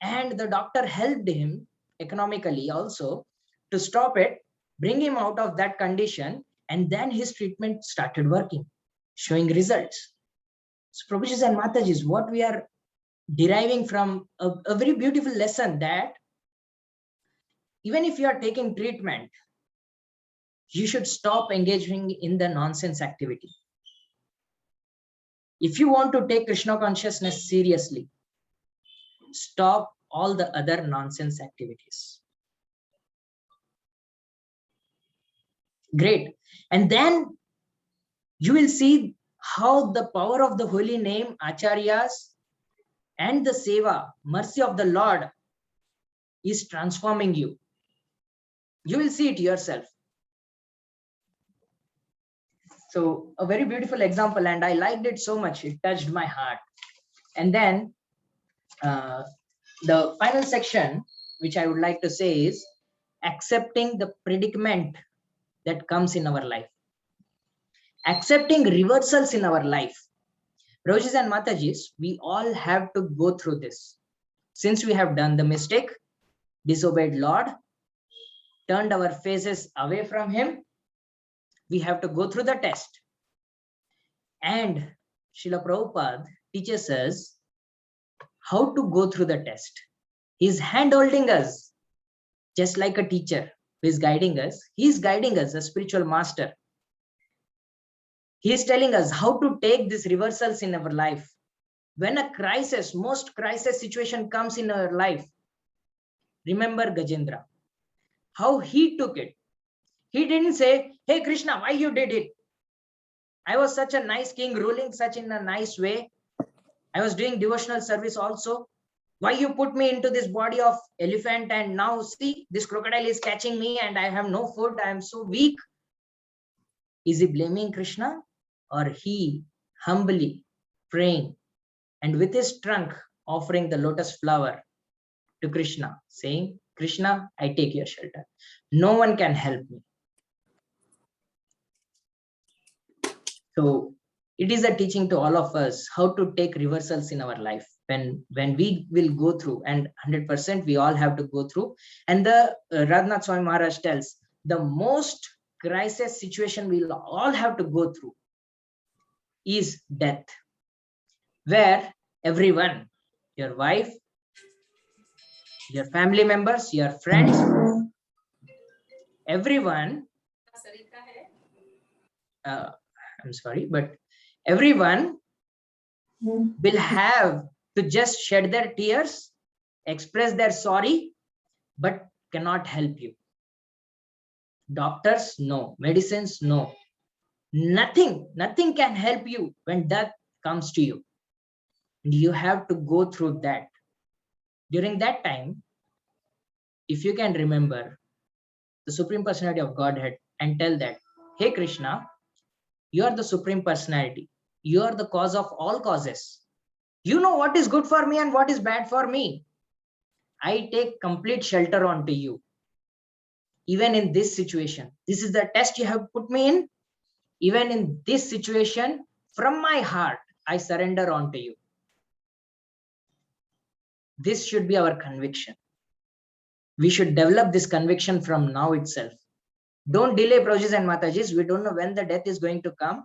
And the doctor helped him economically also to stop it, bring him out of that condition, and then his treatment started working, showing results. So Prabhujis and Matajis, what we are deriving from a very beautiful lesson, that even if you are taking treatment, you should stop engaging in the nonsense activity. If you want to take Krishna consciousness seriously, stop all the other nonsense activities. Great. And then you will see how the power of the holy name, acharyas, and the seva, mercy of the Lord, is transforming you. You will see it yourself. So a very beautiful example, and I liked it so much. It touched my heart. And then the final section, which I would like to say, is accepting the predicament that comes in our life. Accepting reversals in our life. Rojis and Matajis, we all have to go through this. Since we have done the mistake, disobeyed Lord, turned our faces away from him, we have to go through the test. And Srila Prabhupada teaches us how to go through the test. He's hand-holding us, just like a teacher who is guiding us. He's guiding us, a spiritual master. He is telling us how to take these reversals in our life. When a crisis, most crisis situation comes in our life, remember Gajendra, how he took it. He didn't say, hey Krishna, why you did it? I was such a nice king, ruling such in a nice way. I was doing devotional service also. Why you put me into this body of elephant, and now see, this crocodile is catching me and I have no food, I am so weak. Is he blaming Krishna, or he humbly praying and with his trunk offering the lotus flower to Krishna, saying, Krishna, I take your shelter. No one can help me. So it is a teaching to all of us how to take reversals in our life when we will go through, and 100% we all have to go through. And the Radhanath Swami Maharaj tells, the most crisis situation we'll all have to go through is death, where everyone, your wife, your family members, your friends, everyone, I'm sorry, but everyone will have to just shed their tears, express their sorry, but cannot help you. Doctors, no. Medicines, no. Nothing can help you when death comes to you. And you have to go through that. During that time, if you can remember the Supreme Personality of Godhead and tell that, hey Krishna, you are the Supreme Personality. You are the cause of all causes. You know what is good for me and what is bad for me. I take complete shelter onto you. Even in this situation, this is the test you have put me in. Even in this situation, from my heart, I surrender onto you. This should be our conviction. We should develop this conviction from now itself. Don't delay, Prabhujis and Matajis. We don't know when the death is going to come.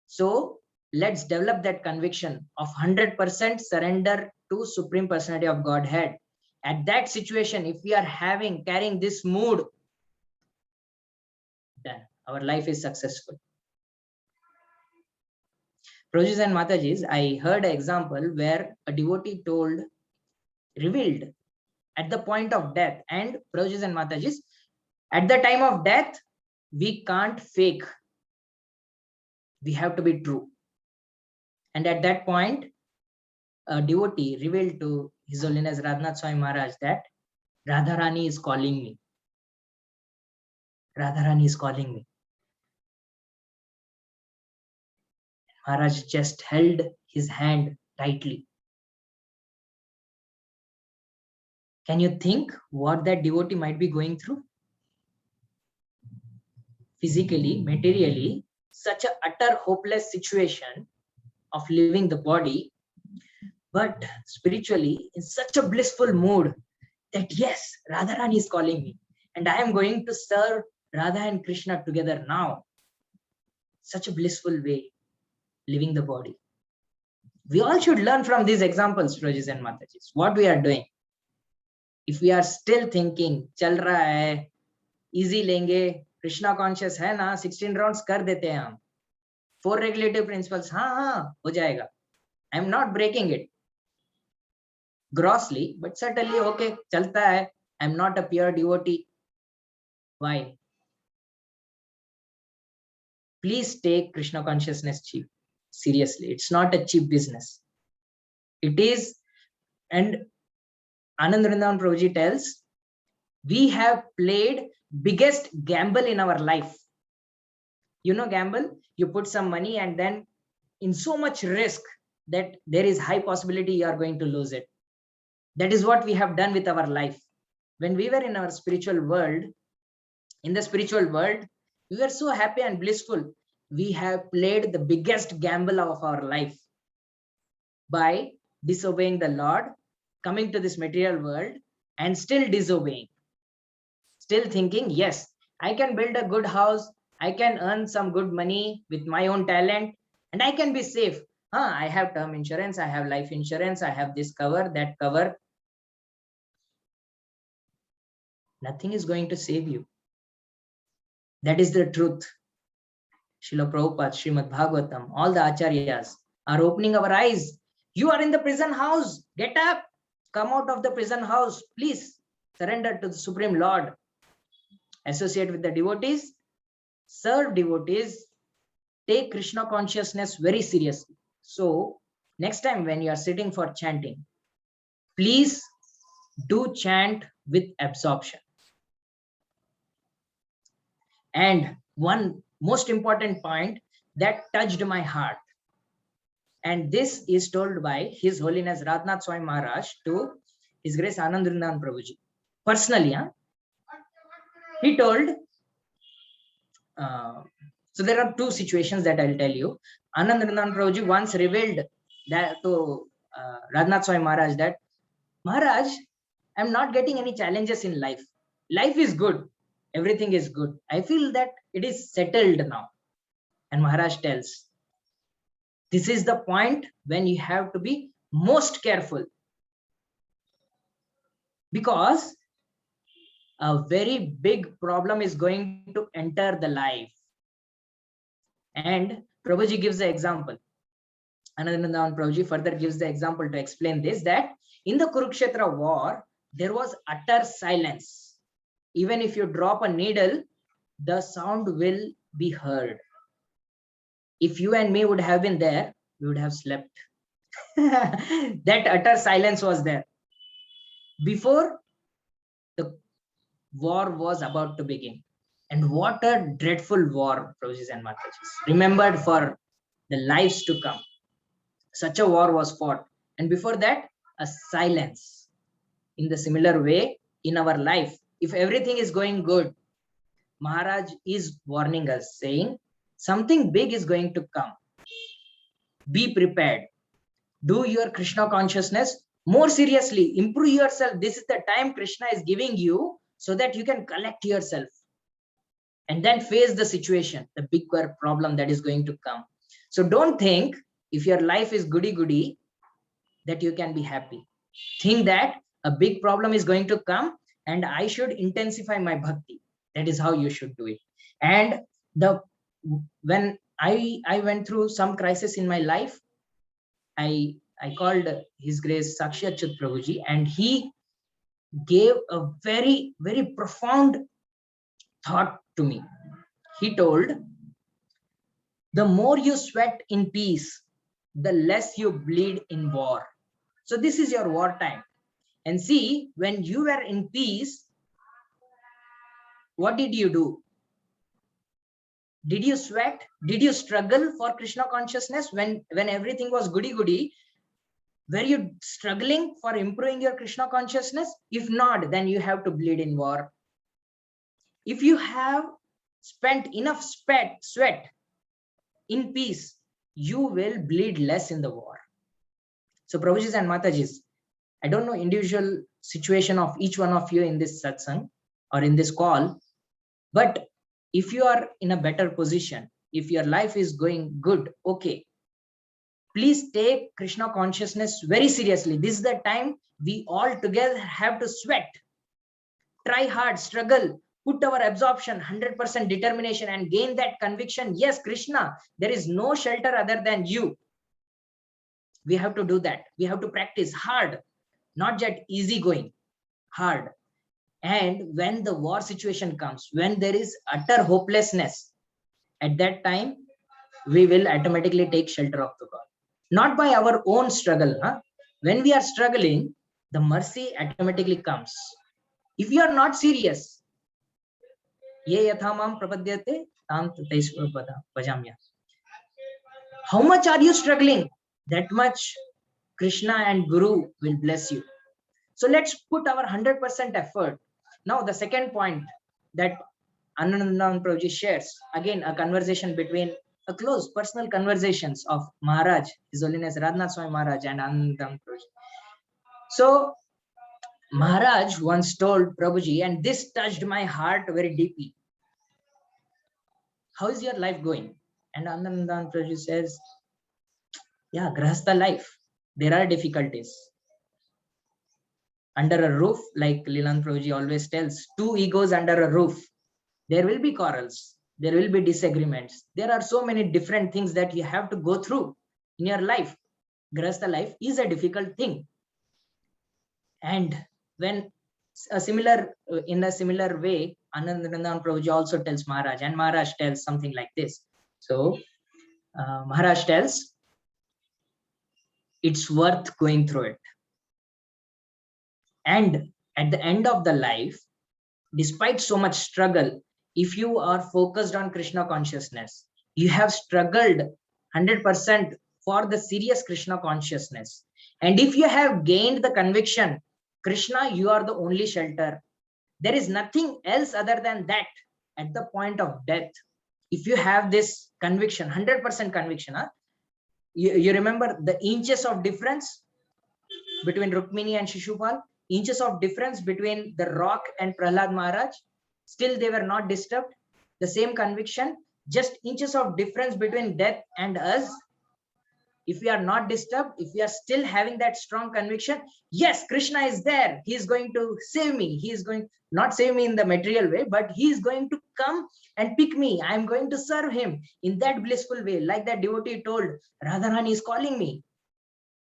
So let's develop that conviction of 100% surrender to Supreme Personality of Godhead. At that situation, if we are carrying this mood, then our life is successful. Prabhujis and Matajis, I heard an example where a devotee revealed at the point of death, and Prabhujis and Matajis, at the time of death, we can't fake. We have to be true. And at that point, a devotee revealed to His Holiness Radhanath Swami Maharaj that Radharani is calling me. Radharani is calling me. Maharaj just held his hand tightly. Can you think what that devotee might be going through? Physically, materially, such an utter hopeless situation of leaving the body, but spiritually in such a blissful mood that yes, Radharani is calling me and I am going to serve Radha and Krishna together now. Such a blissful way, leaving the body. We all should learn from these examples, Prabhujis and Matajis, what we are doing. If we are still thinking, चल रहा है, easy लेंगे, Krishna conscious है ना, 16 rounds कर देते हैं हम, 4 regulative principles, हाँ हो जाएगा. I am not breaking it grossly, but certainly okay, चलता है. I am not a pure devotee. Why? Please take Krishna consciousness cheap. Seriously, it's not a cheap business. It is, and Anand Vrindavan Prabhuji tells, we have played biggest gamble in our life. You know gamble? You put some money and then in so much risk that there is high possibility you are going to lose it. That is what we have done with our life. When we were in our spiritual world, in the spiritual world, we were so happy and blissful. We have played the biggest gamble of our life by disobeying the Lord, coming to this material world and still disobeying. Still thinking, yes, I can build a good house, I can earn some good money with my own talent, and I can be safe. I have term insurance, I have life insurance, I have this cover, that cover. Nothing is going to save you. That is the truth. Srila Prabhupada, Srimad Bhagavatam, all the acharyas are opening our eyes. You are in the prison house. Get up. Come out of the prison house. Please surrender to the Supreme Lord. Associate with the devotees. Serve devotees. Take Krishna consciousness very seriously. So, next time when you are sitting for chanting, please do chant with absorption. And one most important point that touched my heart, and this is told by His Holiness Radhanath Swami Maharaj to His Grace Anand Vrindavan Prabhuji. Personally, he told, so there are two situations that I'll tell you. Anand Vrindavan Prabhuji once revealed that to Radhanath Swami Maharaj that, Maharaj, I'm not getting any challenges in life. Life is good. Everything is good. I feel that it is settled now. And Maharaj tells, this is the point when you have to be most careful, because a very big problem is going to enter the life. And Prabhuji gives the example. Anand Vrindavan Prabhuji further gives the example to explain this, that in the Kurukshetra war, there was utter silence. Even if you drop a needle, the sound will be heard. If you and me would have been there, we would have slept. That utter silence was there before the war was about to begin. And what a dreadful war, Prabhujis and Matajis, remembered for the lives to come. Such a war was fought. And before that, a silence. In the similar way, in our life, if everything is going good, Maharaj is warning us, saying, something big is going to come. Be prepared. Do your Krishna consciousness more seriously. Improve yourself. This is the time Krishna is giving you so that you can collect yourself. And then face the situation, the bigger problem that is going to come. So don't think if your life is goody-goody that you can be happy. Think that a big problem is going to come and I should intensify my bhakti. That is how you should do it. And when I went through some crisis in my life, I called His Grace Sakshi Achyut Prabhuji, and he gave a very, very profound thought to me. He told, the more you sweat in peace, the less you bleed in war. So this is your war time. And see, when you were in peace, what did you do? Did you sweat? Did you struggle for Krishna consciousness when everything was goody-goody? Were you struggling for improving your Krishna consciousness? If not, then you have to bleed in war. If you have spent enough sweat in peace, you will bleed less in the war. So Prabhujis and Matajis, I don't know individual situation of each one of you in this satsang or in this call, but if you are in a better position, if your life is going good, okay, Please take Krishna consciousness very seriously. This is the time we all together have to sweat, try hard, struggle, put our absorption, 100% determination, and gain that conviction. Yes, Krishna, there is no shelter other than you. We have to do that. We have to practice hard, not just easy going, hard. And when the war situation comes, when there is utter hopelessness, at that time, we will automatically take shelter of the God. Not by our own struggle. When we are struggling, the mercy automatically comes. If you are not serious, how much are you struggling? That much Krishna and Guru will bless you. So let's put our 100% effort. Now the second point that Anandanand Prabhuji shares, again a conversation between a close personal conversations of Maharaj, His Holiness Radhanath Swami Maharaj and Anandanand Prabhuji. So Maharaj once told Prabhuji, and this touched my heart very deeply, how is your life going? And Anandanand Prabhuji says, yeah, Grahastha life, there are difficulties. Under a roof, like Leelanand Prabhuji always tells, two egos under a roof, there will be quarrels, there will be disagreements. There are so many different things that you have to go through in your life. Grahastha life is a difficult thing. And when in a similar way, Anandanand Prabhuji also tells Maharaj, and Maharaj tells something like this. So Maharaj tells, it's worth going through it. And at the end of the life, despite so much struggle, if you are focused on Krishna consciousness, you have struggled 100% for the serious Krishna consciousness. And if you have gained the conviction, Krishna, you are the only shelter. There is nothing else other than that at the point of death. If you have this conviction, 100% conviction, you remember the inches of difference between Rukmini and Shishupal, inches of difference between the rock and Prahlad Maharaj, still they were not disturbed. The same conviction, just inches of difference between death and us. If we are not disturbed, if we are still having that strong conviction, yes, Krishna is there. He is going to save me. He is going not save me in the material way, but he is going to come and pick me. I am going to serve him in that blissful way. Like that devotee told, Radharani is calling me.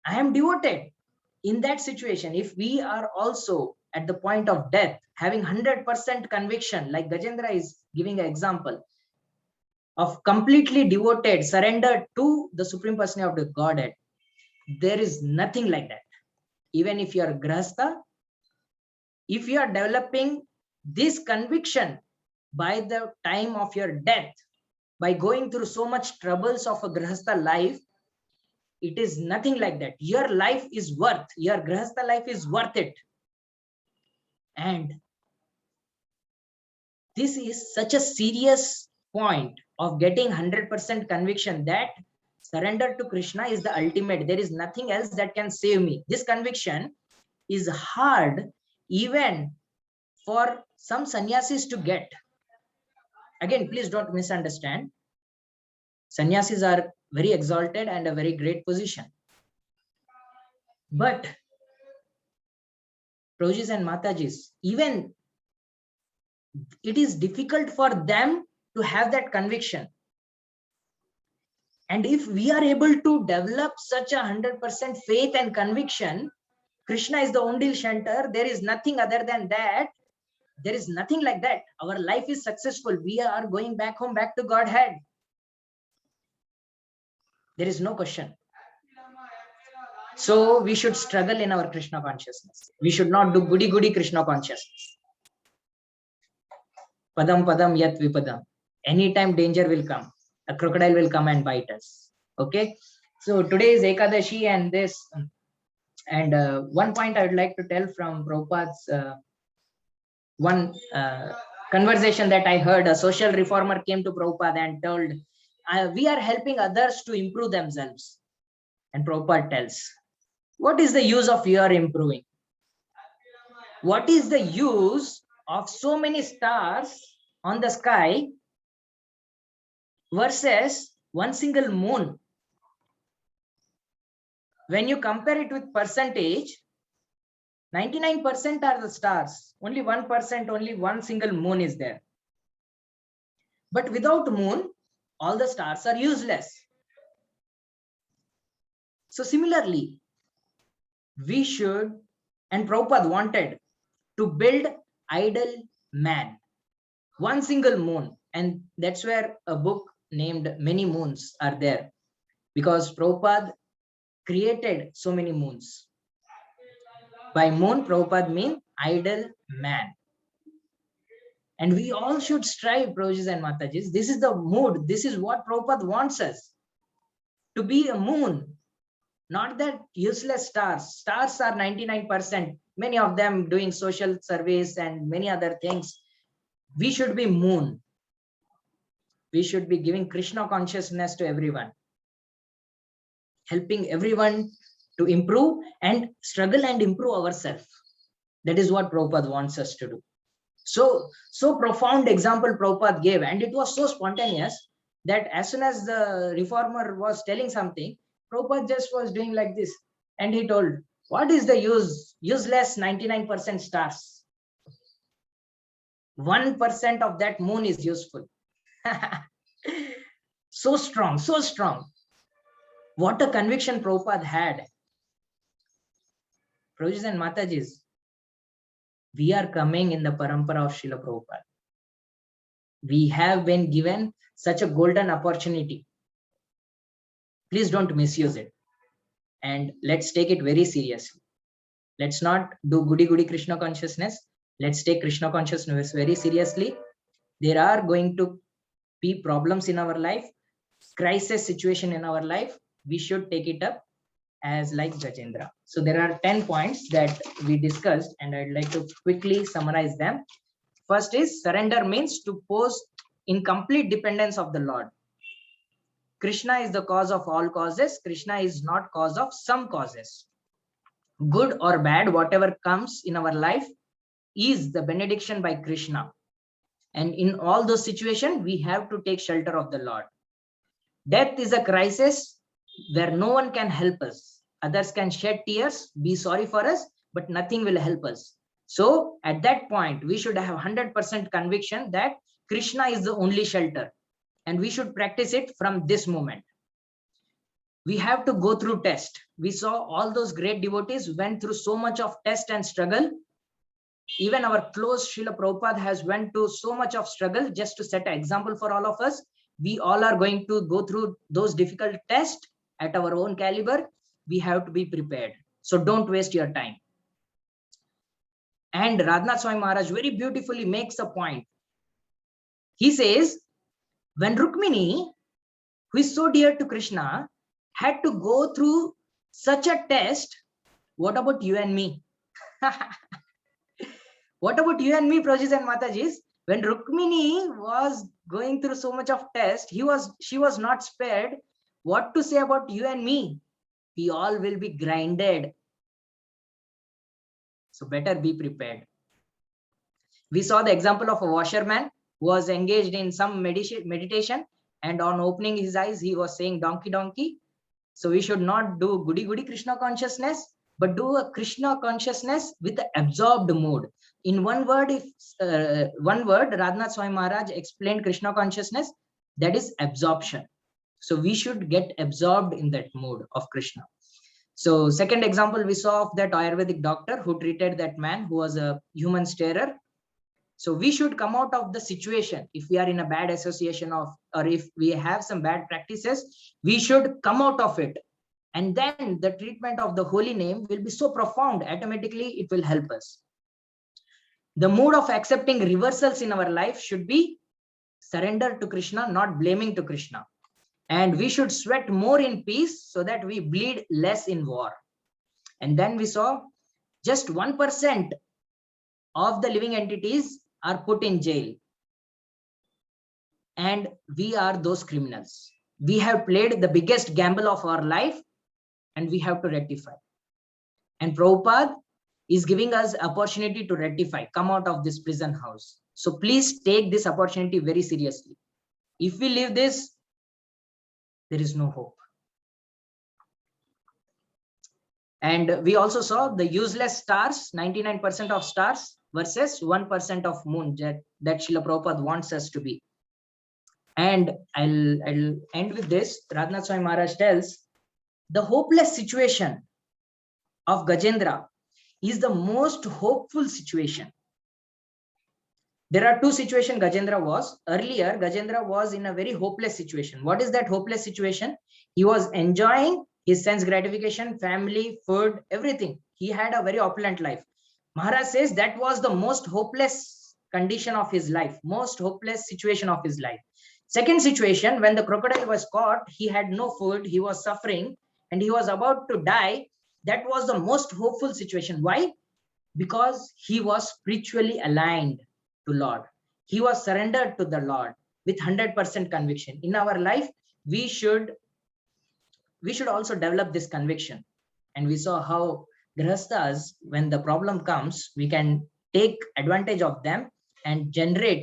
I am devoted. In that situation, if we are also at the point of death, having 100% conviction, like Gajendra is giving an example of completely devoted, surrendered to the Supreme Personality of the Godhead, there is nothing like that. Even if you are Grahastha, if you are developing this conviction by the time of your death, by going through so much troubles of a Grahastha life, it is nothing like that. Your life is worth, your Grahastha life is worth it. And this is such a serious point of getting 100% conviction that surrender to Krishna is the ultimate. There is nothing else that can save me. This conviction is hard even for some sannyasis to get. Again, please don't misunderstand. Sannyasis are very exalted and a very great position. But Prabhujis and Matajis, even it is difficult for them to have that conviction. And if we are able to develop such a 100% faith and conviction, Krishna is the only shelter, there is nothing other than that. There is nothing like that. Our life is successful. We are going back home, back to Godhead. There is no question. So we should struggle in our Krishna consciousness. We should not do goody Krishna consciousness. Padam padam yat vipadam. Anytime danger will come. A crocodile will come and bite us. Okay. So today is Ekadashi and this. And one point I would like to tell from Prabhupada's one conversation that I heard. A social reformer came to Prabhupada and told, we are helping others to improve themselves. And Prabhupada tells, what is the use of your improving? What is the use of so many stars on the sky versus one single moon? when you compare it with percentage, 99% are the stars. Only 1%, only one single moon is there. But without moon, all the stars are useless. So similarly, we should, and Prabhupada wanted to build idle man, one single moon. And that's where a book named Many Moons are there, because Prabhupada created so many moons. By moon, Prabhupada mean idle man. And we all should strive, Prabhujis and Matajis. This is the mood. This is what Prabhupada wants us to be, a moon, not that useless stars. Stars are 99%. Many of them doing social service and many other things. We should be moon. We should be giving Krishna consciousness to everyone, helping everyone to improve and struggle and improve ourselves. That is what Prabhupada wants us to do. So profound example Prabhupada gave, and it was so spontaneous that as soon as the reformer was telling something, Prabhupada just was doing like this, and he told, what is the useless 99% stars? 1% of that moon is useful. So strong, so strong. What a conviction Prabhupada had. Prabhujis and Matajis, we are coming in the parampara of Srila Prabhupada. We have been given such a golden opportunity. Please don't misuse it. And let's take it very seriously. Let's not do goody Krishna consciousness. Let's take Krishna consciousness very seriously. There are going to be problems in our life, crisis situation in our life. We should take it up as like Gajendra. So there are 10 points that we discussed, and I'd like to quickly summarize them. First is surrender means to pose in complete dependence of the Lord. Krishna is the cause of all causes. Krishna is not cause of some causes. Good or bad, whatever comes in our life is the benediction by Krishna. And in all those situations, we have to take shelter of the Lord. Death is a crisis where no one can help us. Others can shed tears, be sorry for us, but nothing will help us. So at that point, we should have 100% conviction that Krishna is the only shelter, and we should practice it from this moment. We have to go through test. We saw all those great devotees went through so much of test and struggle. Even our close Srila Prabhupada has went to so much of struggle just to set an example for all of us. We all are going to go through those difficult tests at our own caliber. We have to be prepared. So don't waste your time. And Radhanath Swami Maharaj very beautifully makes a point. He says, when Rukmini, who is so dear to Krishna, had to go through such a test, what about you and me? What about you and me, Prabhujis and Matajis? When Rukmini was going through so much of test, she was not spared. What to say about you and me? We all will be grinded. So better be prepared. We saw the example of a washerman who was engaged in some meditation, and on opening his eyes, he was saying donkey, donkey. So we should not do goody Krishna consciousness, but do a Krishna consciousness with an absorbed mood. In one word, Radhanath Swami Maharaj explained Krishna consciousness, that is absorption. So we should get absorbed in that mood of Krishna. So second example we saw of that Ayurvedic doctor who treated that man who was a human starer. So we should come out of the situation. If we are in a bad association of, or if we have some bad practices, we should come out of it. And then the treatment of the holy name will be so profound, automatically it will help us. The mood of accepting reversals in our life should be surrender to Krishna, not blaming to Krishna. And we should sweat more in peace so that we bleed less in war. And then we saw just 1% of the living entities are put in jail. And we are those criminals. We have played the biggest gamble of our life, and we have to rectify. And Prabhupada is giving us opportunity to rectify, come out of this prison house. So please take this opportunity very seriously. If we leave this, there is no hope. And we also saw the useless stars, 99% of stars versus 1% of moon that Srila Prabhupada wants us to be. And I'll end with this. Radhanath Swami Maharaj tells, the hopeless situation of Gajendra is the most hopeful situation. There are two situations Gajendra was. Earlier, Gajendra was in a very hopeless situation. What is that hopeless situation? He was enjoying his sense gratification, family, food, everything. He had a very opulent life. Maharaj says that was the most hopeless condition of his life, most hopeless situation of his life. Second situation, when the crocodile was caught, he had no food, he was suffering, and he was about to die. That was the most hopeful situation. Why? Because he was spiritually aligned to Lord. He was surrendered to the Lord with 100% conviction. In our life, we should also develop this conviction. And we saw how grihasthas, when the problem comes, we can take advantage of them and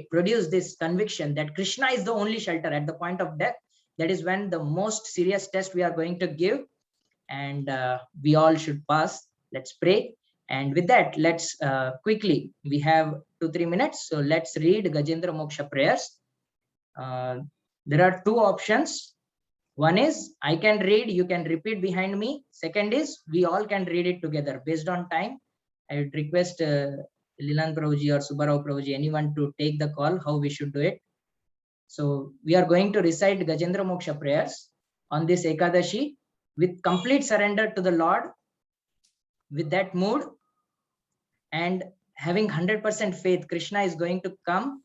produce this conviction that Krishna is the only shelter at the point of death. That is when the most serious test we are going to give, and we all should pass. Let's pray. And with that, let's quickly, we have 2-3 minutes. So let's read Gajendra Moksha prayers. There are two options. One is I can read, you can repeat behind me. Second is we all can read it together based on time. I would request Lilan Prabhuji or Subbarao Prabhuji, anyone to take the call how we should do it. So we are going to recite Gajendra Moksha prayers on this Ekadashi with complete surrender to the Lord, with that mood, and having 100% faith. Krishna is going to come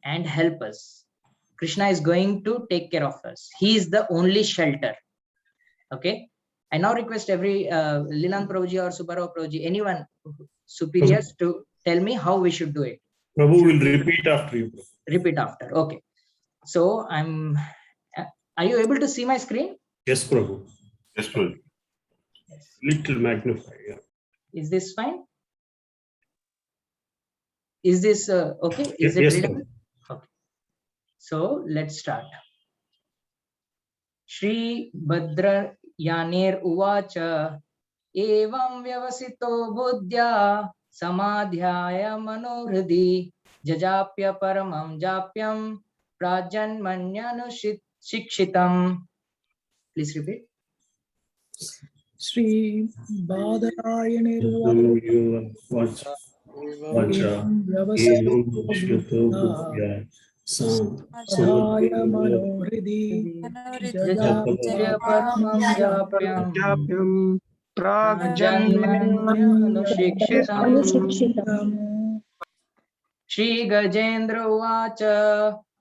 and help us. Krishna is going to take care of us. He is the only shelter. Okay. I now request every Lilan Prabhuji or Subbarao Prabhuji, anyone superiors, to tell me how we should do it. Prabhu will repeat after you. Repeat after. Okay. So are you able to see my screen? Yes, Prabhu. Yes, Prabhu. Little magnify. Yeah. Is this fine? Is this okay? Is Yes, it readable? Prabhu. Okay. So let's start. Shri Bhadra Yanir Uvacha Evam Vyavasito Buddhya Samadhyaya Manohridi Jajapya Paramam Japyam Prajanmanyanu Shikshitam. Please repeat. Shri Badarayane Vacha Samadhyaya Manohridi Jajapya Paramam Japyam Prajanmanyanu Shikshitam. Shri Gajendra Uvacha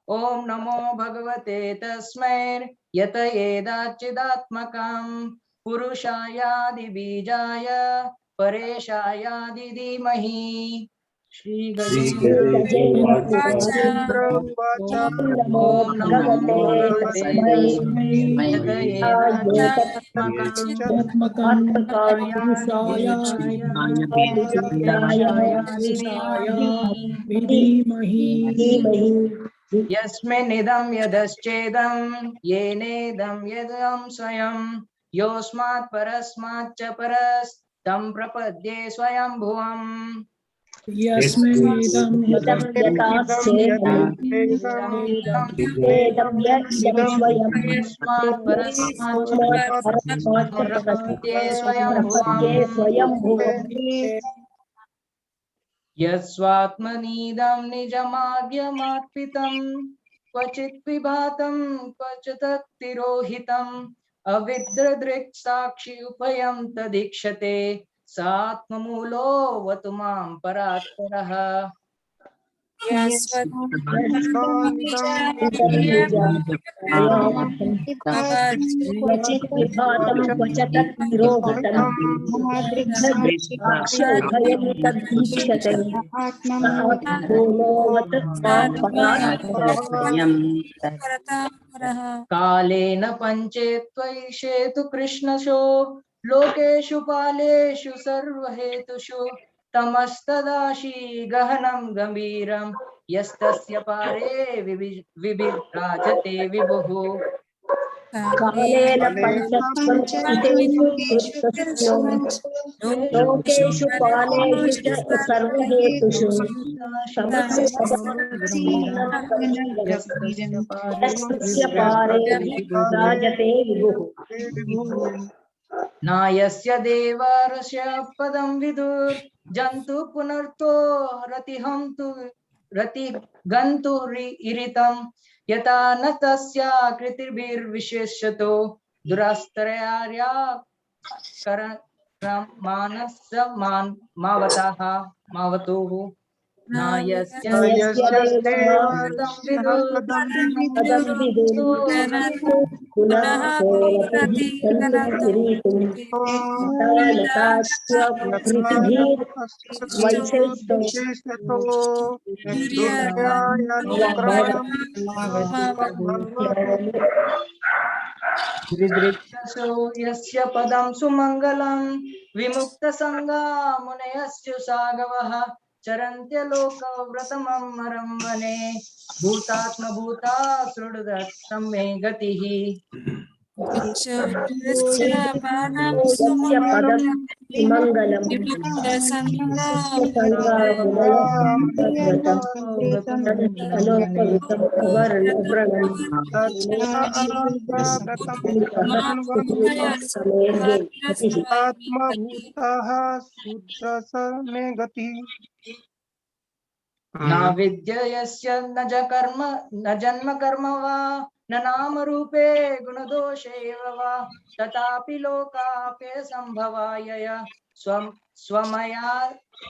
Om Namo Bhagavate Tasmai Yata Edachidatmakam Purushayadi Bijaya Pareshayadi Dhimahi. Shri Gajendra Uvacha Om Namo Bhagavate Tasmai Yata Atmakam Purushaya Vidhimahi Yasminidam yadaschedam yenedam yadam swayam yosmat parasmat cha paras tam prapadye swayam bhuvam. Yasminidam Yosmat parasmat cha prapadye swayam bhuvam. Yasvatmanidam nijamagyamatritam kvachit vibhatam kvachit tirohitam avidradrik sakshi upayam tadikshate satmamulo vatumam paratparah. क्वचित् विभातं क्वचत् तिरोहितं साक्षिभयं तद्दीक्षते आत्ममूलोऽवत् मां परात् कालेन पञ्चेत्वैषेतु कृष्णशो लोकेषु पालेषु सर्वहेतुषु तमस्तदाशी गहनं गंभीरं यस्तस्य पारे विभिराजते विभुः. कालेन पञ्चत्वं स्थितेषु कृतस्नो लोकेषु कालेषु च सर्वहेतुषु यस्य पारे राजते विभुः न यस्य देवारस्य पदं विदुर् जन्तु पुनर्तो रति गन्तुरितं यथा न तस्या कृतिर्भिर्विशेष्यतो दुरास्तरया मानस्य मावतः मावतोः न यस्य पदं विदुर् पदं विदुः पुनः विदृक्षसो यस्य पदं सुमङ्गलं विमुक्तसङ्गा मुनयस्य सागवः चरन्त्यलोकव्रतममरं वने भूतात्मभूता सृडदत्तं मे गतिः आत्मभूतः शुद्धस मे गतिः न विद्यस्य न जन्म कर्म वा न नाम रूपे गुणदोषेव वा तथापि लोकाप्य संभवाय स्वमया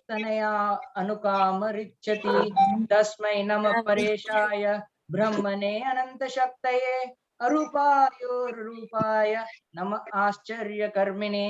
तनया अनुकामरिच्छति तस्मै नमः परेशाय ब्रह्मणे अनन्तशक्तये अरूपायोरूपाय नमः आश्चर्यकर्मिणे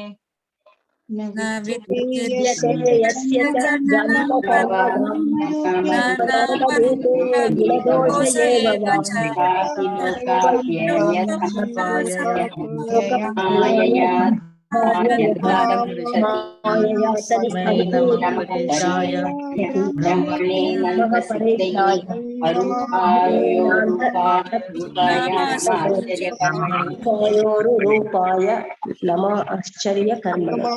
ब्रह्मणे नन्दशक्तये रूपाय नमः आश्चर्यकर्मणे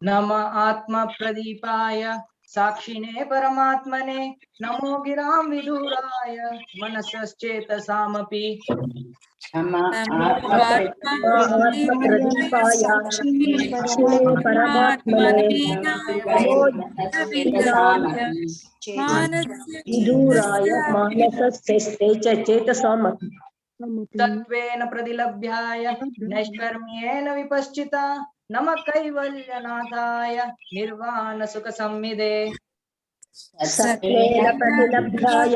नमः आत्मा प्रदीपाय साक्षिणे परमात्मने नमो गिरां विदुराय मनसश्चेतसामपि आत्मप्रदीपाय साक्षिणे परमात्मने विदुराय मानसस्य चेतसामपि तत्त्वेन प्रतिलभ्याय नैष्कर्म्येन विपश्चिता नमः कैवल्यनाथाय निर्वाणसुखसंविदे सत्त्वेन प्रतिलभ्याय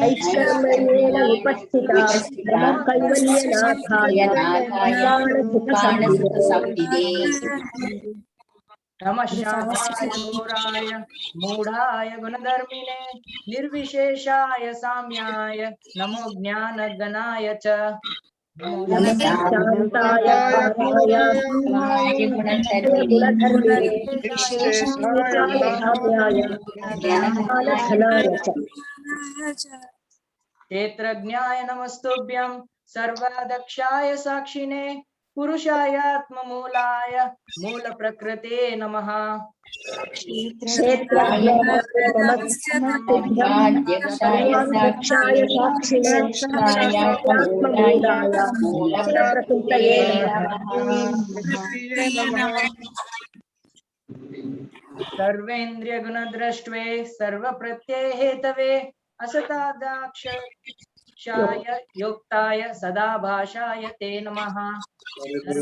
ऐश्वर्येण विपश्चिता नमः कैवल्यनाथाय निर्वाणसुखसंविदे नमः शान्ताय घोराय मूढ़ाय गुणधर्मिणे निर्विशेषाय साम्याय नमो ज्ञानगणाय च नमः शान्ताय घोराय गुणधर्मिणे निर्विशेषाय साम्याय ज्ञानघनाय च क्षेत्रज्ञाय नमस्तुभ्यं सर्वाध्यक्षाय साक्षिणे पुरुषायात्ममूलाय मूलप्रकृते नमः सर्वाध्यक्षाय साक्षिणे आत्ममूलाय मूलप्रकृतये नमः सर्वेन्द्रियगुणद्रष्ट्वे सर्वप्रत्ययहेतवे असतादाक्षाय युक्ताय सदाभाषाय ते नमः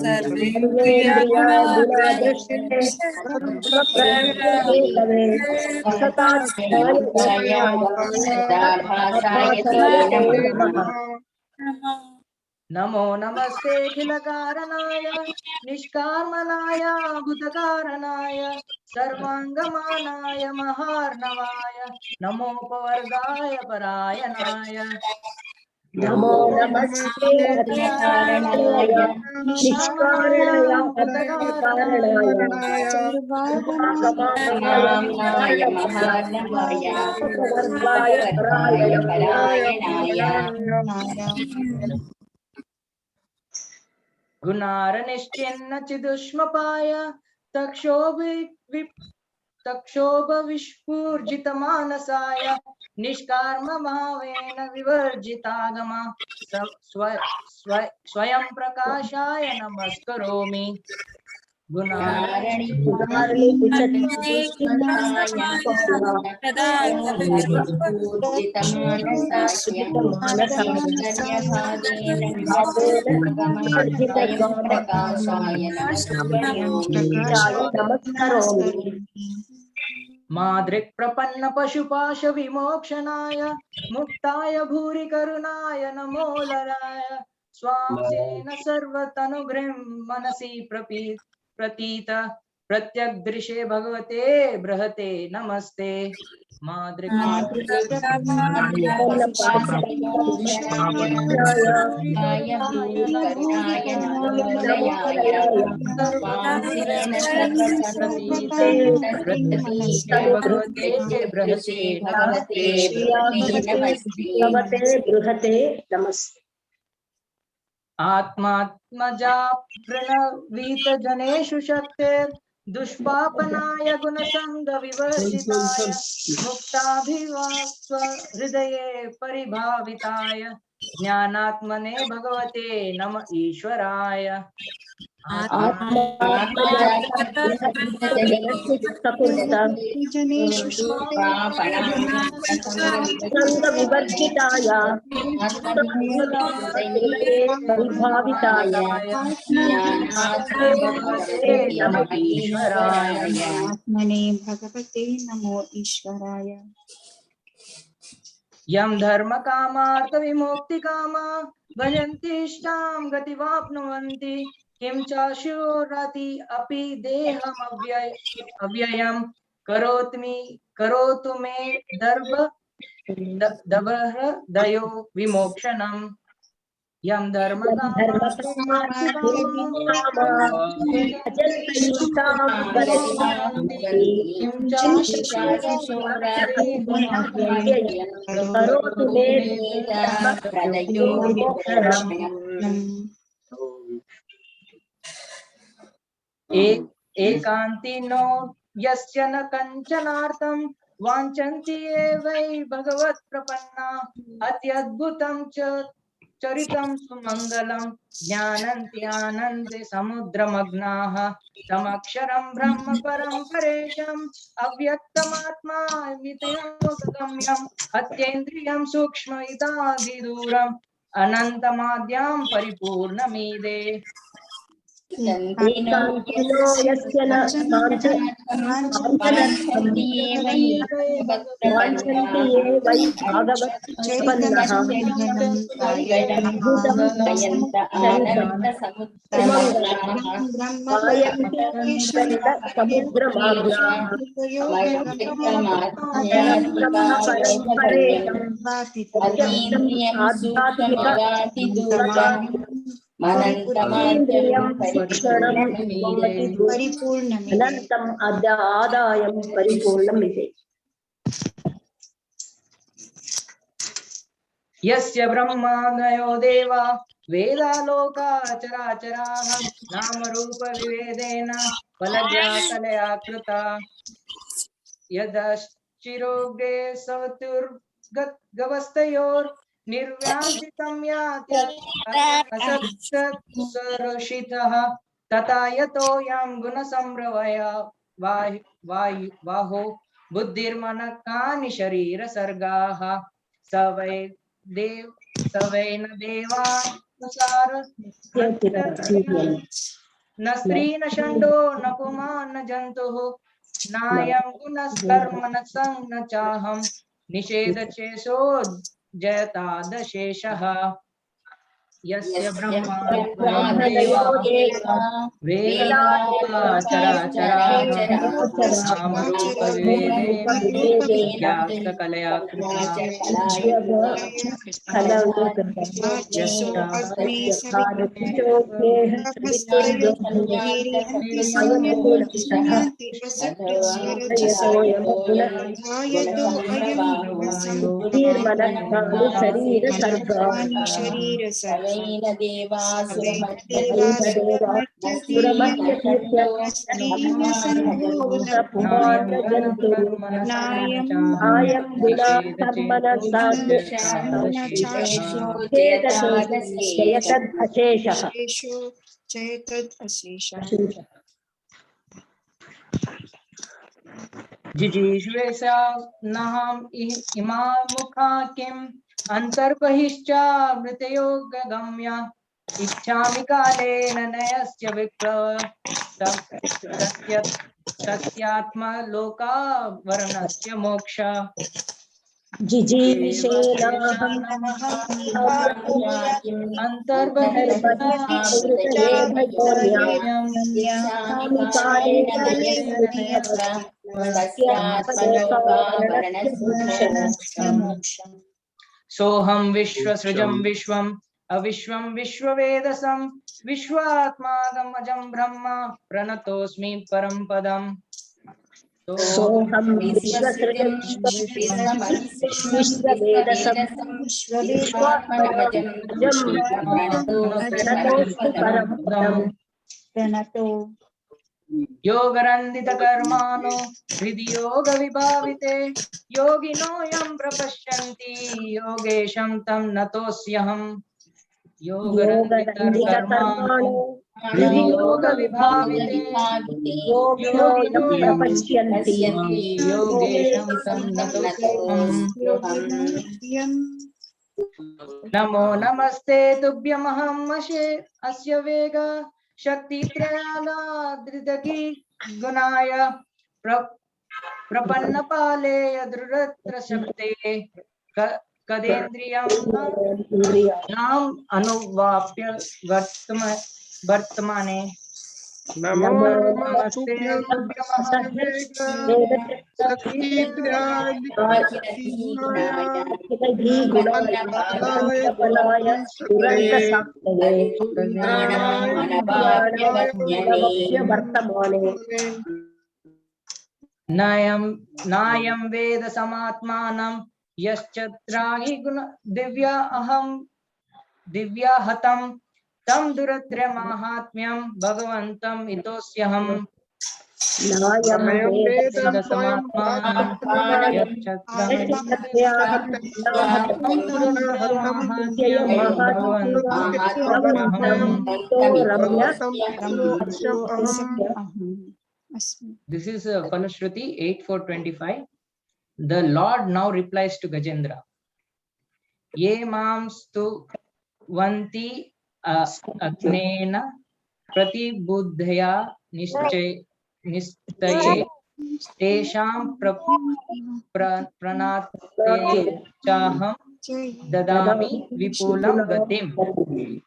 सर्वेन्द्रियगुणदृष्टे सर्वप्रत्ययहेतवे असताक्षाय सदाभासाय ते नमः नमो नमस्ते अखिलकारणाय निष्कामनाय भूतकारणाय सर्वांगमानाय महार्णवाय नमोपवर्गाय परायणाय नमो नमस्ते अखिलकारणाय निष्कारणाय भूतकारणाय सर्वागमनाय महार्णवाय उपवर्गाय परायणाय गुणारनिश्चिन्न चिदुष्मपाय तक्षोभ विस्फूर्जितमानसाय निष्कार्मभावेन विवर्जितागमा स्वयं प्रकाशाय नमस्करोमि। मादृक् प्रपन्न पशुपाश विमोक्षणाय मुक्ताय भूरि करुणाय नमोलराय स्वांसेन सर्वतनुभृं मनसि प्रतीत प्रत्यग्दृशे भगवते बृहते नमस्ते। मादृक् आत्मात्मजा प्रणवीत जनेषु शक्तेर् दुष्पापनाय गुणसंग विवर्जिताय मुक्ताभिवास्व हृदये परिभाविताय ज्ञानात्मने भगवते नम ईश्वराय। विवर्जिताय परिभाविताय आत्मने भगवते नमो ईश्वराय। यम धर्म कामार्थ विमुक्ति कामा भजन्तीष्टां गतिवाप्नुवन्ति किं चाशुरति अपि देहम् अव्ययम् करोतु मे दयो विमोक्षणम्। यम धर्म एकान्तिनो यस्य न कंचनार्थं वाञ्छन्ति ये वै भगवत् प्रपन्ना अत्यद्भुतं च चरितं सुमंगलं ज्ञानन्ति आनन्दे समुद्रमग्नाः तमक्षरं ब्रह्म परं परेशम् अव्यक्तमात्मा वितयोगम्यम् अत्येन्द्रियं सूक्ष्म इदादिदूरम् अनन्तमाद्यां परिपूर्णमीदे। एकान्तिनो यस्य न वाञ्छन्ति ये वै भागवत्प्रपन्नः अनन्तम् आदायं परिपूर्णमिति। यस्य ब्रह्मादयो देवा वेदालोका चराचराः नामरूप विवेदेन फलज्ञातलया कृता यदश्चिरोग्रे सवतुर्गवस्तयोर्निर्व्यासितं याति असक्तसरोषितः तथा यतोऽयं गुणसम्भ्रमया बाहो बुद्धिर्मनकानि शरीरसर्गाः स वै न देवानुसार न स्त्री न षण्डो न पुमान् न जन्तुः नायं गुणस्कर्म न सं न चाहं निषेध चेशो जयतादशेषः। यस्य ब्रह्मा ब्रह्मणयो देवा वेदाः चराचराः नामरूपभेदेन व्याप्तकलया कृता शरीर सर्गा शरीर सवेन नायं आयं गुणा कर्मणः अशेषः शेषो चेतद् अशेषः जिजीषुषा नहम् इमा मुखा किम् अन्तर्बहिश्चामृतयो गगम्य इच्छामि कालेन नयस्य विप्लव तस्यात्मलोकावरणस्य मोक्ष सोहम विश्वसृजं विश्वम् अविश्वं विश्ववेदसं विश्वात्मागमजं ब्रह्म प्रणतोऽस्मि परं पदम् सोहम विश्वसृजं विश्ववेदसं विश्वात्मजं प्रणतोऽस्मि परं पदम् प्रणतो योगरन्दितकर्माणो हृदि योगविभाविते योगिनो यं प्रपश्यन्ति योगेशं तं नतोऽस्म्यहम् योगरन्दितकर्माणो हृदि योगविभाविते योगिनो यं प्रपश्यन्ति योगेशं तं नतोऽस्म्यहम् नमो नमस्ते तुभ्यमहं अस्य वेग शक्तित्रयालादृदगी गुणाय प्रपन्नपाले यदृत्र शक्ते कदेन्द्रियं नाम अनुवाप्य वर्तमाने नमो नमस्ते तुभ्यमहं नायं वेद समात्मानं यश्चत्राहि गुण दिव्या अहं दिव्या हतं तं दुरत्र माहात्म्यं भगवन्तम् इतोऽस्म्यहम् नायं वेद समात्मानं यश्चत्राहि This is Falushruti 8.4.25. The Lord now replies to Gajendra. Ye mamstu vanti agnena pratibuddhaya nishtaye tesham pranate chaham dadami vipulam gatim.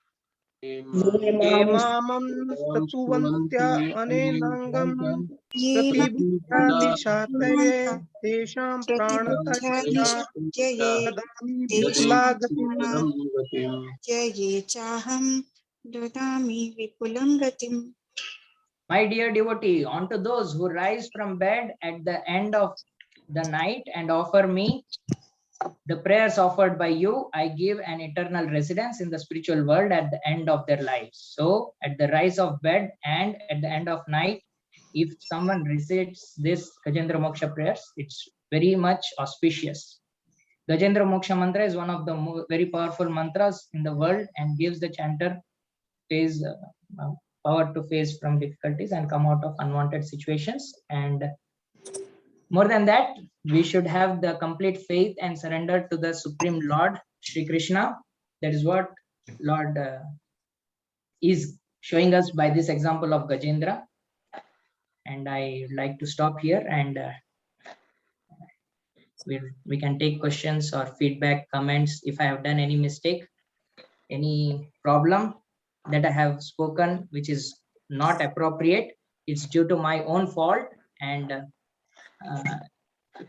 मामं स्तुवन्त्या अनेनांगं प्रतिबुद्धादिशातये तेषां प्राणतये चाहं ददामि विपुलं गतिम्. My dear devotee, unto those who rise from bed at the end of the night and offer me the prayers offered by you, I give an eternal residence in the spiritual world at the end of their lives. So, at the rise of bed and at the end of night, if someone recites this Gajendra Moksha prayers, it's very much auspicious. Gajendra Moksha mantra is one of the very powerful mantras in the world and gives the chanter power to face from difficulties and come out of unwanted situations. And more than that, we should have the complete faith and surrender to the Supreme Lord, Shri Krishna. That is what Lord is showing us by this example of Gajendra. And I like to stop here, and we can take questions or feedback, comments. If I have done any mistake, any problem that I have spoken which is not appropriate, it's due to my own fault, and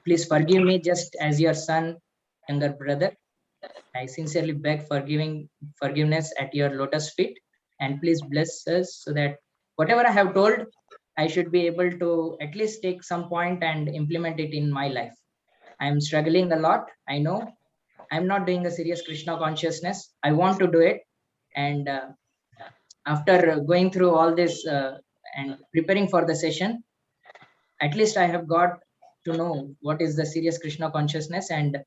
please forgive me just as your son, younger brother. I sincerely beg forgiveness at your lotus feet, and please bless us so that whatever I have told, I should be able to at least take some point and implement it in my life. I am struggling a lot. I know I'm not doing a serious Krishna consciousness. I want to do it, and after going through all this and preparing for the session, at least I have got to know what is the serious Krishna consciousness, and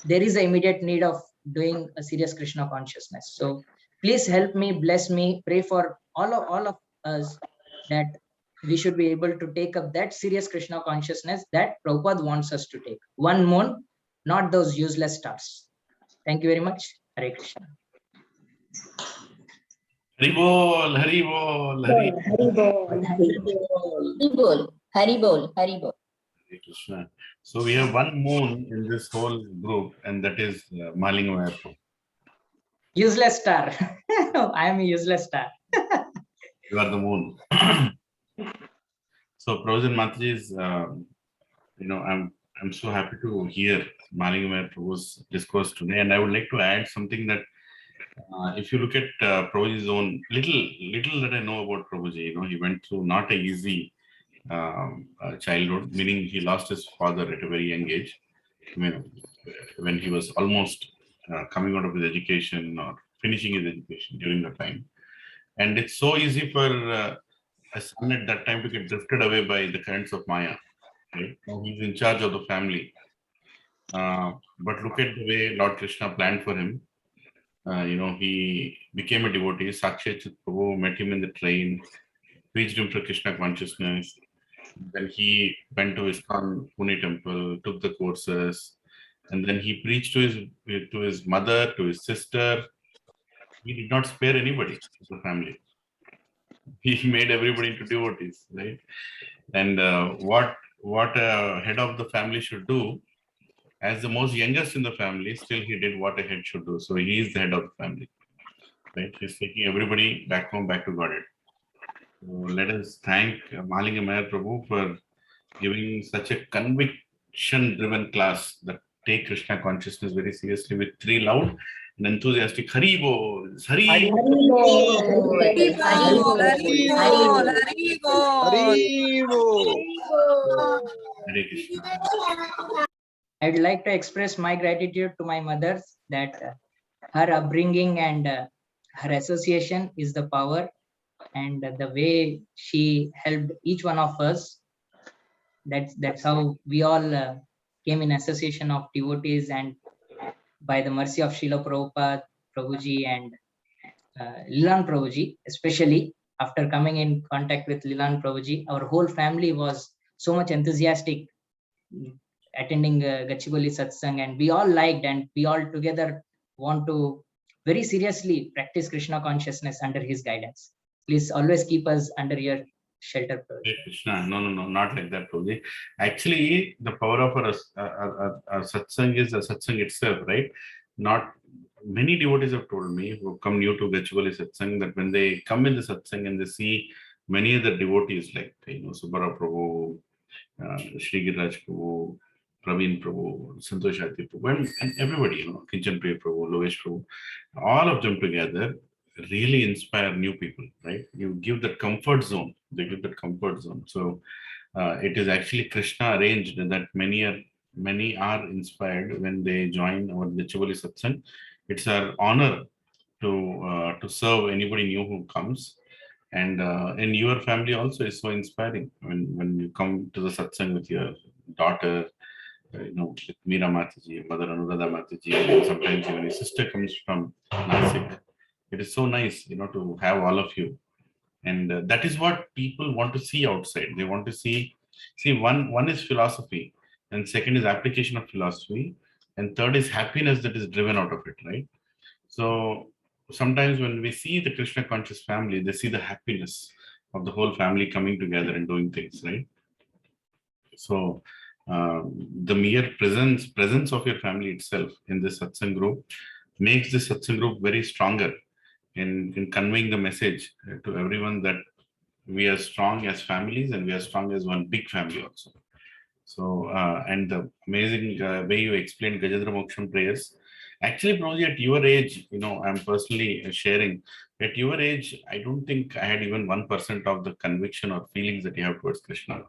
there is an immediate need of doing a serious Krishna consciousness. So please help me, bless me, pray for all of us that we should be able to take up that serious Krishna consciousness that Prabhupada wants us to take. One moon, not those useless stars. Thank you very much. Hare Krishna. Hari Bol, Hari Bol, Hari Haribol. Hare Krishna. So we have one moon in this whole group, and that is Malinga Airport. Useless star. I am a useless star. You are the moon. So Prabhuji Mataji's, I'm so happy to hear Malinga Prabhu's discourse today, and I would like to add something that if you look at Prabhuji's own little that I know about Prabhuji, he went through not a easy childhood, meaning he lost his father at a very young age. When he was almost coming out of his education or finishing his education during the time. And it's so easy for a son at that time to get drifted away by the currents of Maya. Right? Now he's in charge of the family. But look at the way Lord Krishna planned for him. He became a devotee. Sakshat Prabhu met him in the train, preached him for Krishna consciousness. Then he went to ISKCON Pune temple, took the courses, and then he preached to his mother, to his sister. He did not spare anybody in the family. He made everybody into devotees, right? And what a head of the family should do, as the most youngest in the family, still he did what a head should do. So he is the head of the family, right? He's taking everybody back home, back to Godhead. So let us thank Malinga Mayar Prabhu for giving such a conviction-driven class that take Krishna consciousness very seriously with 3 loud and enthusiastic Hari Bol, Hari Hare Krishna. I'd like to express my gratitude to my mother that her upbringing and her association is the power, and the way she helped each one of us. That's how we all came in association of devotees, and by the mercy of Srila Prabhupada, Prabhuji, and Lilan Prabhuji, especially after coming in contact with Lilan Prabhuji, our whole family was so much enthusiastic attending Gachibowli Satsang, and we all liked, and we all together want to very seriously practice Krishna consciousness under his guidance. Please always keep us under your shelter, Prabhuji. Krishna, no, not like that, Prabhuji. Actually, the power of a satsang is a satsang itself, right? Not many devotees have told me who come new to Gachibowli Satsang that when they come in the satsang and they see many other devotees like Subara Prabhu, Shri Giriraj Prabhu, Praveen Prabhu, Santosh Ati Prabhu, and everybody, Kinchan Priya Prabhu, Lovesh Prabhu, all of them together really inspire new people, right? You give that comfort zone. They give that comfort zone. So it is actually Krishna arranged that many are inspired when they join our Gachibowli Satsang. It's our honor to serve anybody new who comes. And in your family also is so inspiring when you come to the satsang with your daughter, with Meera Mataji, Mother Anuradha Mataji, and sometimes even your sister comes from Nasik. It is so nice, to have all of you. And that is what people want to see outside. They want to see one is philosophy, and second is application of philosophy, and third is happiness that is driven out of it, right? So sometimes when we see the Krishna conscious family, they see the happiness of the whole family coming together and doing things, right? So the mere presence of your family itself in this satsang group makes this satsang group very stronger in conveying the message to everyone that we are strong as families and we are strong as one big family also. So, and the amazing way you explained Gajendra Moksham prayers. Actually, Prabhuji, at your age, I'm personally sharing, at your age, I don't think I had even 1% of the conviction or feelings that you have towards Krishna.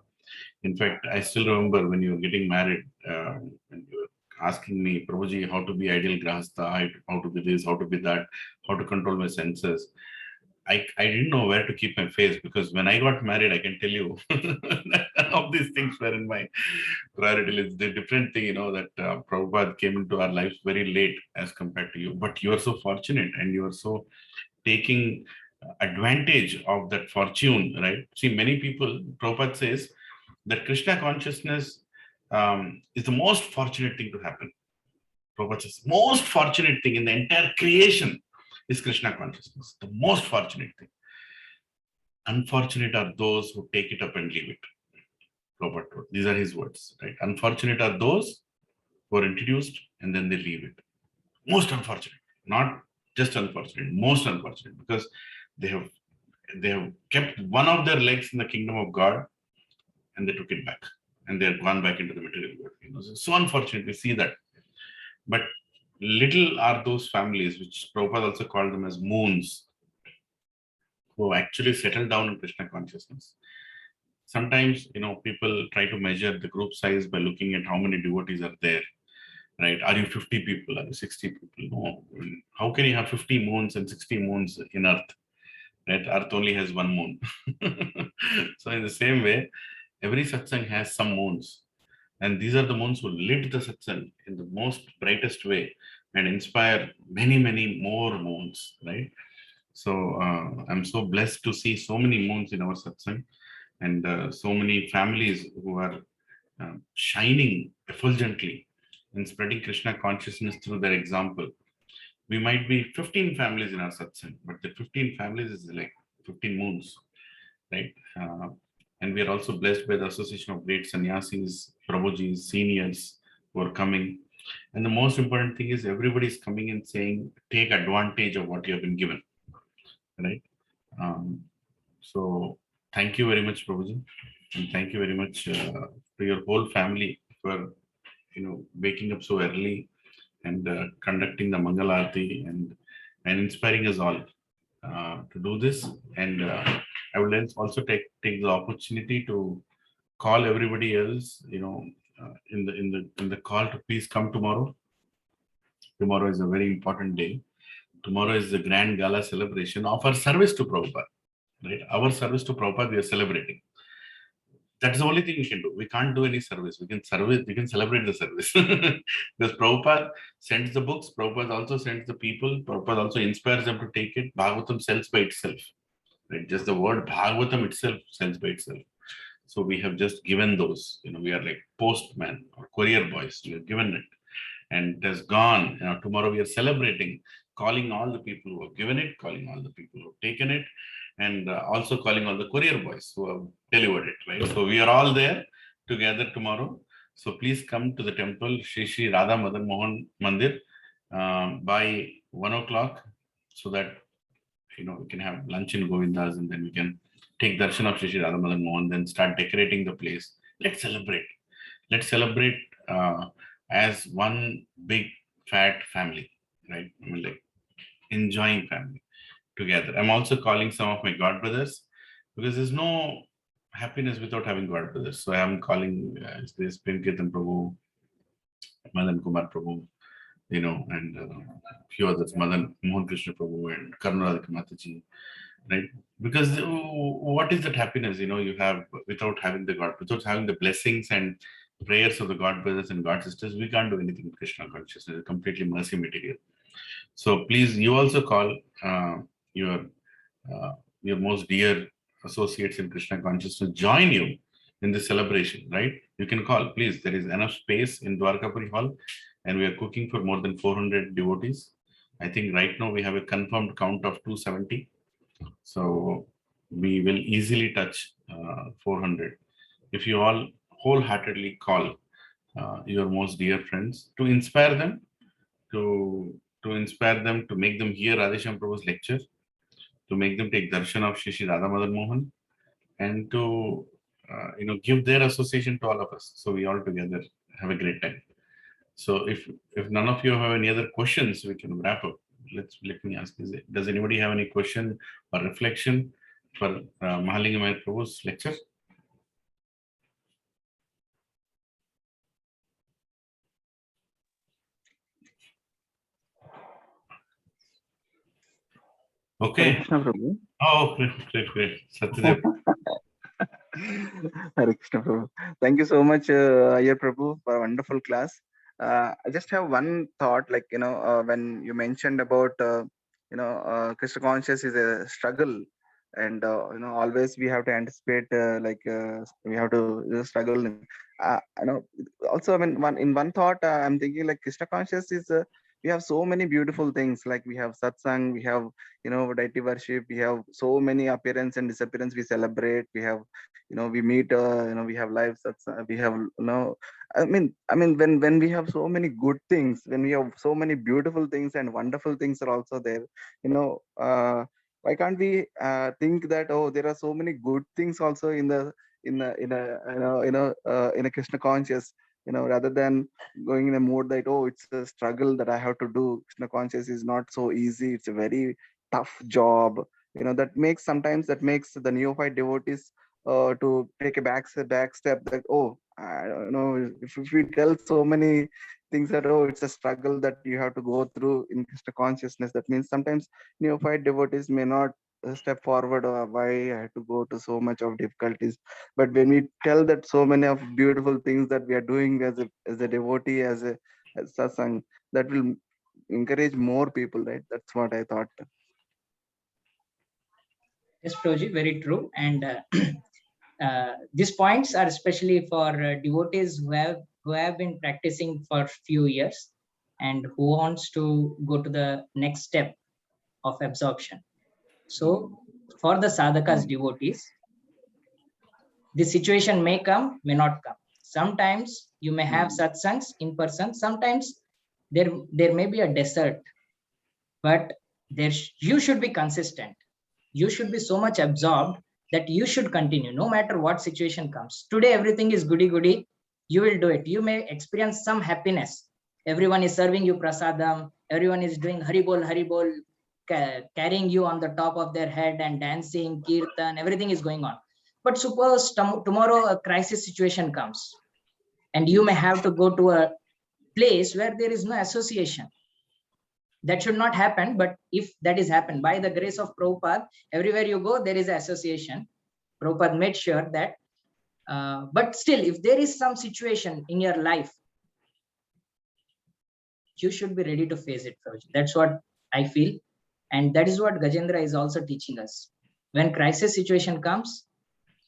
In fact, I still remember when you were getting married, and you were asking me, Prabhuji, how to be ideal grahastha, how to be this, how to be that, how to control my senses. I didn't know where to keep my face, because when I got married, I can tell you none of these things were in my priority list. The different thing, that Prabhupada came into our lives very late as compared to you. But you are so fortunate and you are so taking advantage of that fortune, right? See, many people, Prabhupada says that Krishna consciousness is the most fortunate thing to happen. Prabhupada says, most fortunate thing in the entire creation is Krishna consciousness, the most fortunate thing. Unfortunate are those who take it up and leave it. Prabhupada wrote. These are his words, right? Unfortunate are those who are introduced and then they leave it. Most unfortunate, not just unfortunate, most unfortunate, because they have kept one of their legs in the kingdom of God and they took it back and they have gone back into the material world. So unfortunate, we see that. But little are those families, which Prabhupada also called them as moons, who actually settle down in Krishna consciousness. Sometimes, people try to measure the group size by looking at how many devotees are there, right? Are you 50 people? Are you 60 people? No. How can you have 50 moons and 60 moons in Earth? Right? Earth only has one moon. So in the same way, every satsang has some moons. And these are the moons who lit the satsang in the most brightest way and inspire many, many more moons, right? So I'm so blessed to see so many moons in our satsang and so many families who are shining effulgently and spreading Krishna consciousness through their example. We might be 15 families in our satsang, but the 15 families is like 15 moons, right? And we are also blessed by the association of great sannyasis, Prabhujis, seniors who are coming. And the most important thing is everybody is coming and saying, take advantage of what you have been given, right? So thank you very much, Prabhuji. And thank you very much to your whole family for, waking up so early and conducting the Mangal Aarti and inspiring us all to do this. And I would also take the opportunity to call everybody else, in the call to please come tomorrow. Tomorrow is a very important day. Tomorrow is the grand gala celebration of our service to Prabhupada, right? Our service to Prabhupada, we are celebrating. That's the only thing we can do. We can't do any service. We can celebrate the service. Because Prabhupada sends the books, Prabhupada also sends the people, Prabhupada also inspires them to take it. Bhagavatam sells by itself. Right? Just the word Bhagavatam itself sells by itself. So we have just given those, we are like postman or courier boys. We have given it and it has gone. Tomorrow we are celebrating, calling all the people who have given it, calling all the people who have taken it, and also calling all the courier boys who have delivered it, right? So we are all there together tomorrow. So please come to the temple, Shri Shri Radha Madan Mohan Mandir by 1 o'clock so that, we can have lunch in Govinda's and then we can take darshan of Shri Shri Radha Madan Mohan, then start decorating the place. Let's celebrate. Let's celebrate as one big fat family, right? I mean, like enjoying family together. I'm also calling some of my God brothers because there's no happiness without having God brothers. So I am calling this Premkirtan Prabhu, Madan Kumar Prabhu, and a few others, Madan Mohan Krishna Prabhu and Karunadika Mataji, right? Because what is that happiness, you have without having without having the blessings and prayers of the God brothers and God sisters? We can't do anything with Krishna consciousness. It's completely mercy material. So please, you also call your most dear associates in Krishna consciousness, join you in this celebration, right? You can call, please. There is enough space in Dwarkapuri Hall, and we are cooking for more than 400 devotees. I think right now we have a confirmed count of 270. So we will easily touch 400. If you all wholeheartedly call your most dear friends to inspire them to to inspire them, to make them hear Radheshyam Prabhu's lecture, to make them take darshan of Shri Shri Radha Madan Mohan, and to give their association to all of us. So we all together have a great time. So if none of you have any other questions, we can wrap up. Let me ask: does anybody have any question or reflection for Mahalingam Prabhu's lecture? Okay. Hare Krishna Prabhu. Oh, great. Satyadev. Hare Krishna Prabhu. Thank you so much, Ayyar Prabhu, for a wonderful class. I just have one thought, like, when you mentioned about, Krishna conscious is a struggle, and, always we have to anticipate, we have to struggle. Also, I mean, one thought, I'm thinking, like, Krishna conscious is, we have so many beautiful things, like we have satsang, we have, deity worship, we have so many appearance and disappearance we celebrate, we have, we meet, we have live satsang, we have, I mean, when we have so many good things, when we have so many beautiful things and wonderful things are also there, why can't we think that, oh, there are so many good things also in a Krishna conscious, rather than going in a mode that, oh, it's a struggle that I have to do. Krishna conscious is not so easy. It's a very tough job. That makes the neophyte devotees to take a back step that, oh, I don't know, if we tell so many things that, oh, it's a struggle that you have to go through in Krishna consciousness, that means sometimes neophyte devotees may not step forward, or why I have to go to so much of difficulties. But when we tell that so many of beautiful things that we are doing as a devotee, as satsang, that will encourage more people, right? That's what I thought. Yes, Prabhuji, very true. And these points are especially for devotees who have been practicing for few years and who wants to go to the next step of absorption. So for the sadhakas devotees, the situation may come, may not come. Sometimes you may have satsangs in person. Sometimes there may be a desert, but you should be consistent. You should be so much absorbed that you should continue no matter what situation comes. Today, everything is goody. You will do it. You may experience some happiness. Everyone is serving you prasadam. Everyone is doing haribol, carrying you on the top of their head and dancing, kirtan, everything is going on. But suppose tomorrow a crisis situation comes and you may have to go to a place where there is no association. That should not happen, but if that is happened, by the grace of Prabhupada, everywhere you go, there is an association. Prabhupada made sure that, but still, if there is some situation in your life, you should be ready to face it, Prabhuji. That's what I feel. And that is what Gajendra is also teaching us. When crisis situation comes,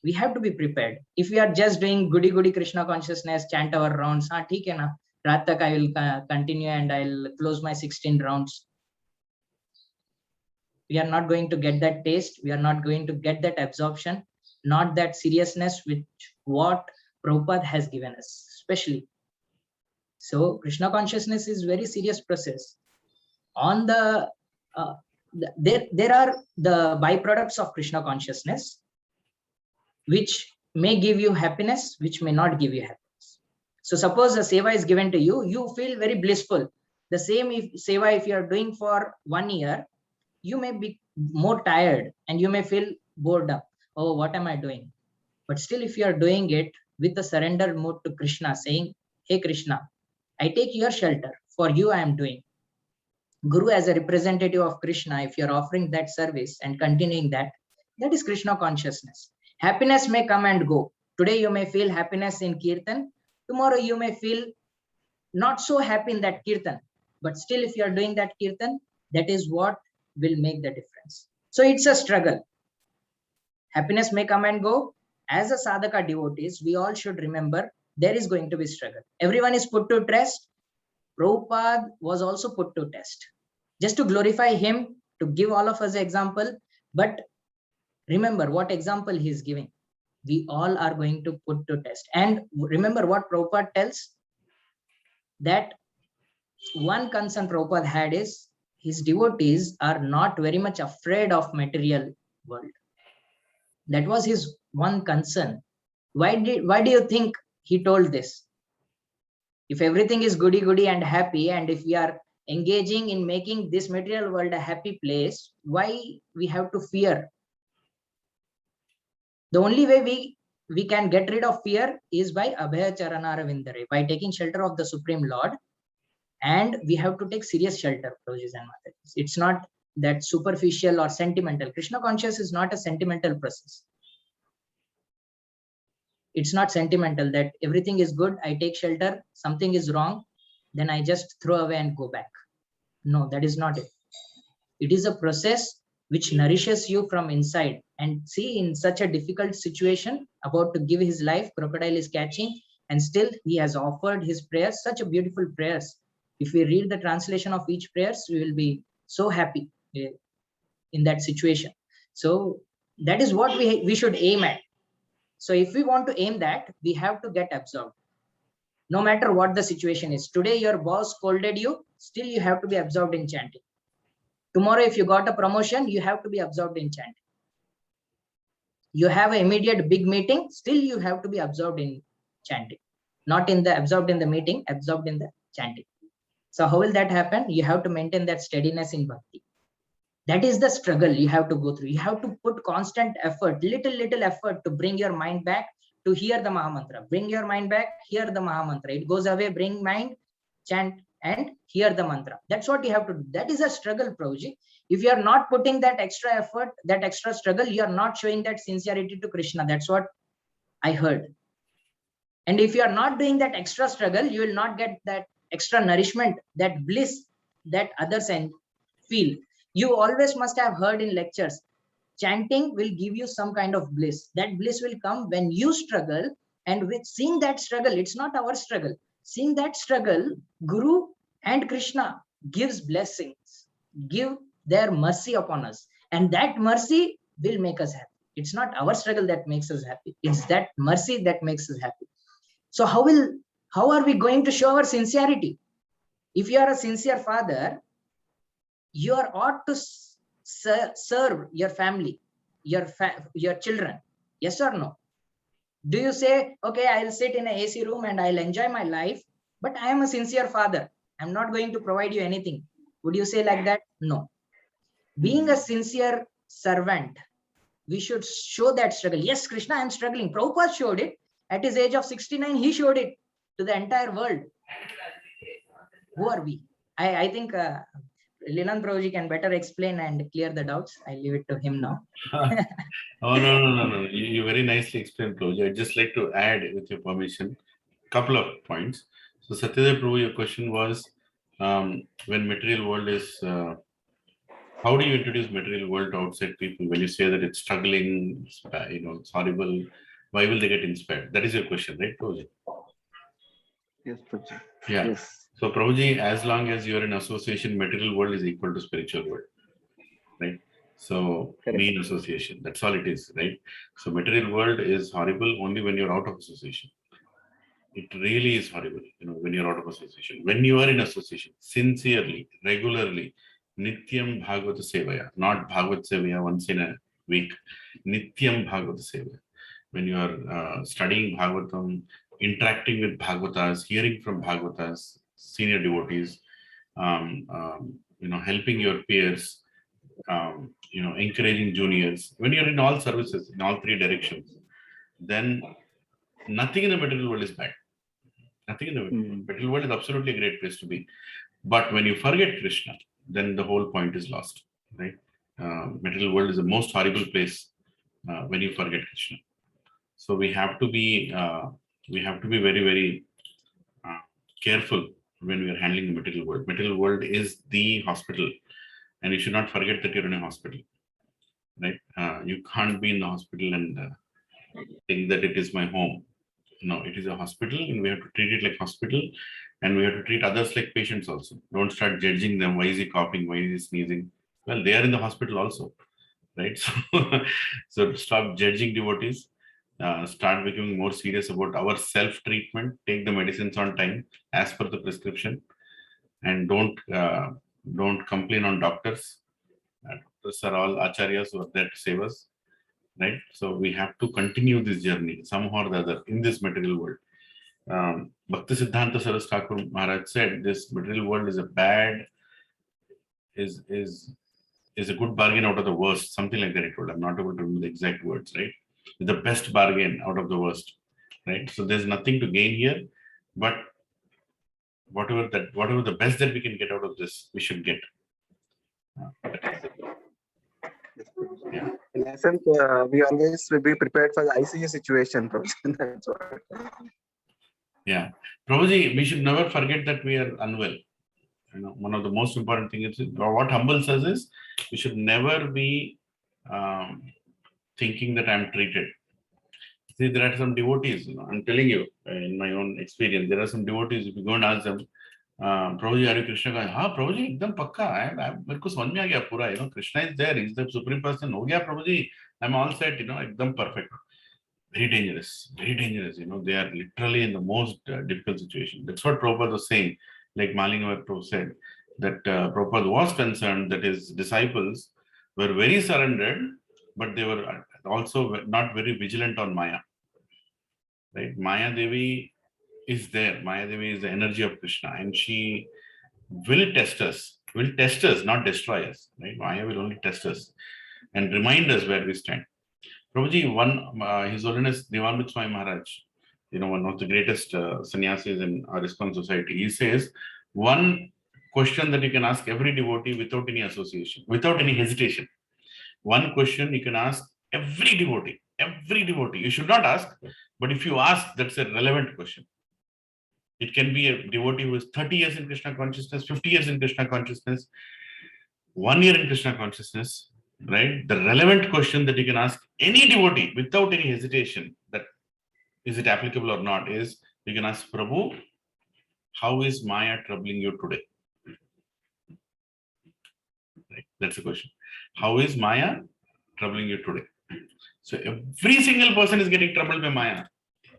we have to be prepared. If we are just doing goody Krishna consciousness, chant our rounds, theek hai na, raat tak I will continue and I'll close my 16 rounds. We are not going to get that taste. We are not going to get that absorption, not that seriousness with what Prabhupada has given us, especially. So Krishna consciousness is very serious process. On the there are the byproducts of Krishna consciousness, which may give you happiness, which may not give you happiness. So suppose a seva is given to you, you feel very blissful. The same seva, if you are doing for 1 year, you may be more tired and you may feel bored up. Oh, what am I doing? But still, if you are doing it with the surrender mode to Krishna, saying, hey Krishna, I take your shelter. For you, I am doing. Guru as a representative of Krishna, if you're offering that service and continuing that, that is Krishna consciousness. Happiness may come and go. Today you may feel happiness in Kirtan. Tomorrow you may feel not so happy in that Kirtan. But still, if you are doing that Kirtan, that is what will make the difference. So it's a struggle. Happiness may come and go. As a sadhaka devotees, we all should remember there is going to be struggle. Everyone is put to test. Prabhupada was also put to test. Just to glorify him, to give all of us an example. But remember what example he is giving. We all are going to put to test. And remember what Prabhupada tells, that one concern Prabhupada had is his devotees are not very much afraid of material world. That was his one concern. Why do you think he told this? If everything is goody goody and happy, and if we are engaging in making this material world a happy place, why we have to fear? The only way we can get rid of fear is by Abhaya Charanara Vindare, by taking shelter of the Supreme Lord. And we have to take serious shelter, Prabhuji and Mataji. It's not that superficial or sentimental. Krishna conscious is not a sentimental process. It's not sentimental that everything is good, I take shelter, something is wrong, then I just throw away and go back. No, that is not it. It is a process which nourishes you from inside. And see, in such a difficult situation, about to give his life, crocodile is catching, and still he has offered his prayers, such a beautiful prayers. If we read the translation of each prayers, we will be so happy in that situation. So that is what we should aim at. So if we want to aim that, we have to get absorbed. No matter what the situation is. Today your boss scolded you, still you have to be absorbed in chanting. Tomorrow if you got a promotion, you have to be absorbed in chanting. You have an immediate big meeting, still you have to be absorbed in chanting. Not in the absorbed in the meeting, absorbed in the chanting. So how will that happen? You have to maintain that steadiness in bhakti. That is the struggle you have to go through. You have to put constant effort, little effort to bring your mind back to hear the Mahamantra. Bring your mind back, hear the Mahamantra. It goes away, bring mind, chant and hear the mantra. That's what you have to do. That is a struggle, Prabhuji. If you are not putting that extra effort, that extra struggle, you are not showing that sincerity to Krishna. That's what I heard. And if you are not doing that extra struggle, you will not get that extra nourishment, that bliss that others feel. You always must have heard in lectures, chanting will give you some kind of bliss. That bliss will come when you struggle, and with seeing that struggle, it's not our struggle. Seeing that struggle, Guru and Krishna gives blessings, give their mercy upon us. And that mercy will make us happy. It's not our struggle that makes us happy. It's that mercy that makes us happy. So how are we going to show our sincerity? If you are a sincere father, you are ought to serve your family, your children. Yes or no? Do you say, okay, I'll sit in an AC room and I'll enjoy my life, but I am a sincere father. I'm not going to provide you anything. Would you say like that? No. Being a sincere servant, we should show that struggle. Yes, Krishna, I'm struggling. Prabhupada showed it. At his age of 69, he showed it to the entire world. Who are we? I think Leland Prabhuji can better explain and clear the doubts. I leave it to him now. Oh, no. You very nicely explained, Prabhuji. I'd just like to add, with your permission, a couple of points. So, Satyadev Prabhu, your question was, when material world is, how do you introduce material world to outside people? When you say that it's struggling, it's horrible, why will they get inspired? That is your question, right, Prabhuji? Yes, Prabhuji. Yeah. Yes. So, Prabhuji, as long as you are in association, material world is equal to spiritual world, right? So, Correct. be in association. That's all it is, right? So, material world is horrible only when you're out of association. It really is horrible, when you're out of association. When you are in association, sincerely, regularly, Nityam Bhagavata Sevaya, not Bhagavad Sevaya once in a week, Nityam Bhagavata Sevaya. When you are studying Bhagavatam, interacting with Bhagavatas, hearing from Bhagavatas, senior devotees, helping your peers, encouraging juniors. When you're in all services, in all three directions, then nothing in the material world is bad. Nothing in the material world is absolutely a great place to be. But when you forget Krishna, then the whole point is lost, right? Material world is the most horrible place when you forget Krishna. So we have to be very, very careful when we are handling the material world. Material world is the hospital, and you should not forget that you're in a hospital, right? You can't be in the hospital and think that it is my home. No, it is a hospital, and we have to treat it like hospital, and we have to treat others like patients also. Don't start judging them. Why is he coughing? Why is he sneezing? Well, they are in the hospital also, right? So stop judging devotees. Start becoming more serious about our self-treatment. Take the medicines on time as per the prescription, and don't complain on doctors. Doctors are all acharyas who are there to save us, right? So we have to continue this journey somehow or the other in this material world. Bhakti Siddhanta Saraswati Thakur Maharaj said this material world is a good bargain out of the worst, something like that he told. I'm not able to remember the exact words, right? It's the best bargain out of the worst, right? So there's nothing to gain here, but whatever the best that we can get out of this, we should get. Yeah. In essence, we always will be prepared for the ICU situation. That's what. Yeah, Prabhuji, we should never forget that we are unwell. You know, one of the most important things is what humbles us is we should never be thinking that I'm treated. See, there are some devotees, you know, I'm telling you in my own experience, there are some devotees, if you go and ask them, Prabhuji, are you Krishna? हाँ, Prabhuji, एकदम पक्का, मेरे को समझ में आ गया पूरा, you know, Krishna is there, he's the supreme person, हो गया Prabhuji, I'm all set, you know, एकदम perfect. Very dangerous, you know, they are literally in the most difficult situation. That's what Prabhupada was saying, like Malinga Prabhu said, that Prabhupada was concerned that his disciples were very surrendered, but they were also not very vigilant on Maya. Right? Maya Devi is there. Maya Devi is the energy of Krishna, and she will test us, not destroy us. Right? Maya will only test us and remind us where we stand. Prabhuji, His Holiness Devanand Swami Maharaj, you know, one of the greatest sannyasis in our ISKCON society, he says, one question that you can ask every devotee without any association, without any hesitation. One question you can ask every devotee. You should not ask, but if you ask, that's a relevant question. It can be a devotee who is 30 years in Krishna consciousness, 50 years in Krishna consciousness, 1 year in Krishna consciousness, right? The relevant question that you can ask any devotee without any hesitation, that is it applicable or not, is you can ask, Prabhu, how is Maya troubling you today? Right? That's the question. How is Maya troubling you today? So every single person is getting troubled by Maya.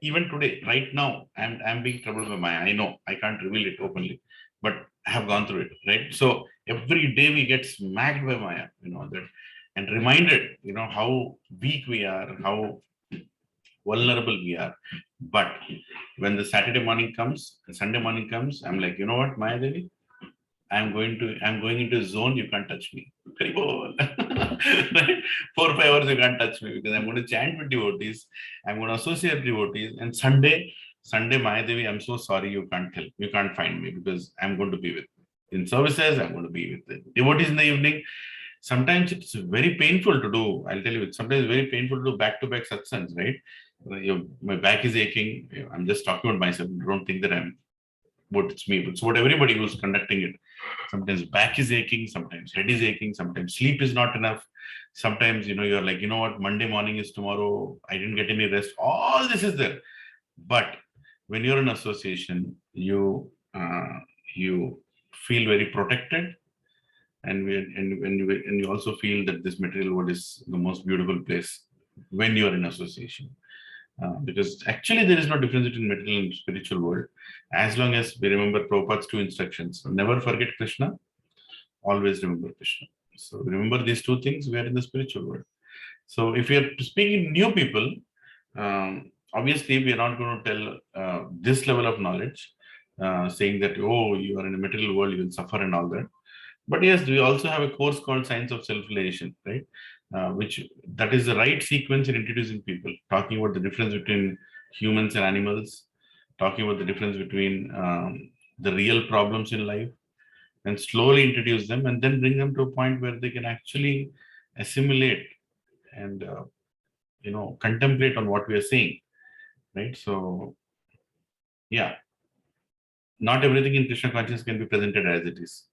Even today, right now, I'm being troubled by Maya. I know I can't reveal it openly, but I have gone through it, right? So every day we get smacked by Maya, you know, that, and reminded, you know, how weak we are, how vulnerable we are. But when the Saturday morning comes, the Sunday morning comes, I'm like, you know what, Maya Devi, I'm going into a zone, you can't touch me. Right? 4 or 5 hours you can't touch me, because I'm going to chant with devotees, I'm going to associate with devotees, and Sunday, Maya Devi, I'm so sorry, you can't find me, because I'm going to be with in services, I'm going to be with the devotees in the evening. Sometimes it's very painful to do, I'll tell you, sometimes it's very painful to do back-to-back satsangs, right? My back is aching, I'm just talking about myself, don't think that it's me, it's what everybody who's conducting it. Sometimes back is aching, sometimes head is aching, sometimes sleep is not enough. Sometimes, you know, you're like, you know what, Monday morning is tomorrow, I didn't get any rest. All this is there. But when you're in association, you feel very protected. And you also feel that this material world is the most beautiful place when you're in association. Because actually there is no difference between material and spiritual world, as long as we remember Prabhupada's 2 instructions. So never forget Krishna, always remember Krishna. So remember these 2 things, we are in the spiritual world. So if we are speaking new people, obviously we are not going to tell this level of knowledge, saying that, oh, you are in a material world, you will suffer and all that. But yes, we also have a course called Science of Self-Realization, right? That is the right sequence in introducing people, talking about the difference between humans and animals, talking about the difference between the real problems in life, and slowly introduce them, and then bring them to a point where they can actually assimilate and you know, contemplate on what we are saying, right? So yeah, not everything in Krishna consciousness can be presented as it is.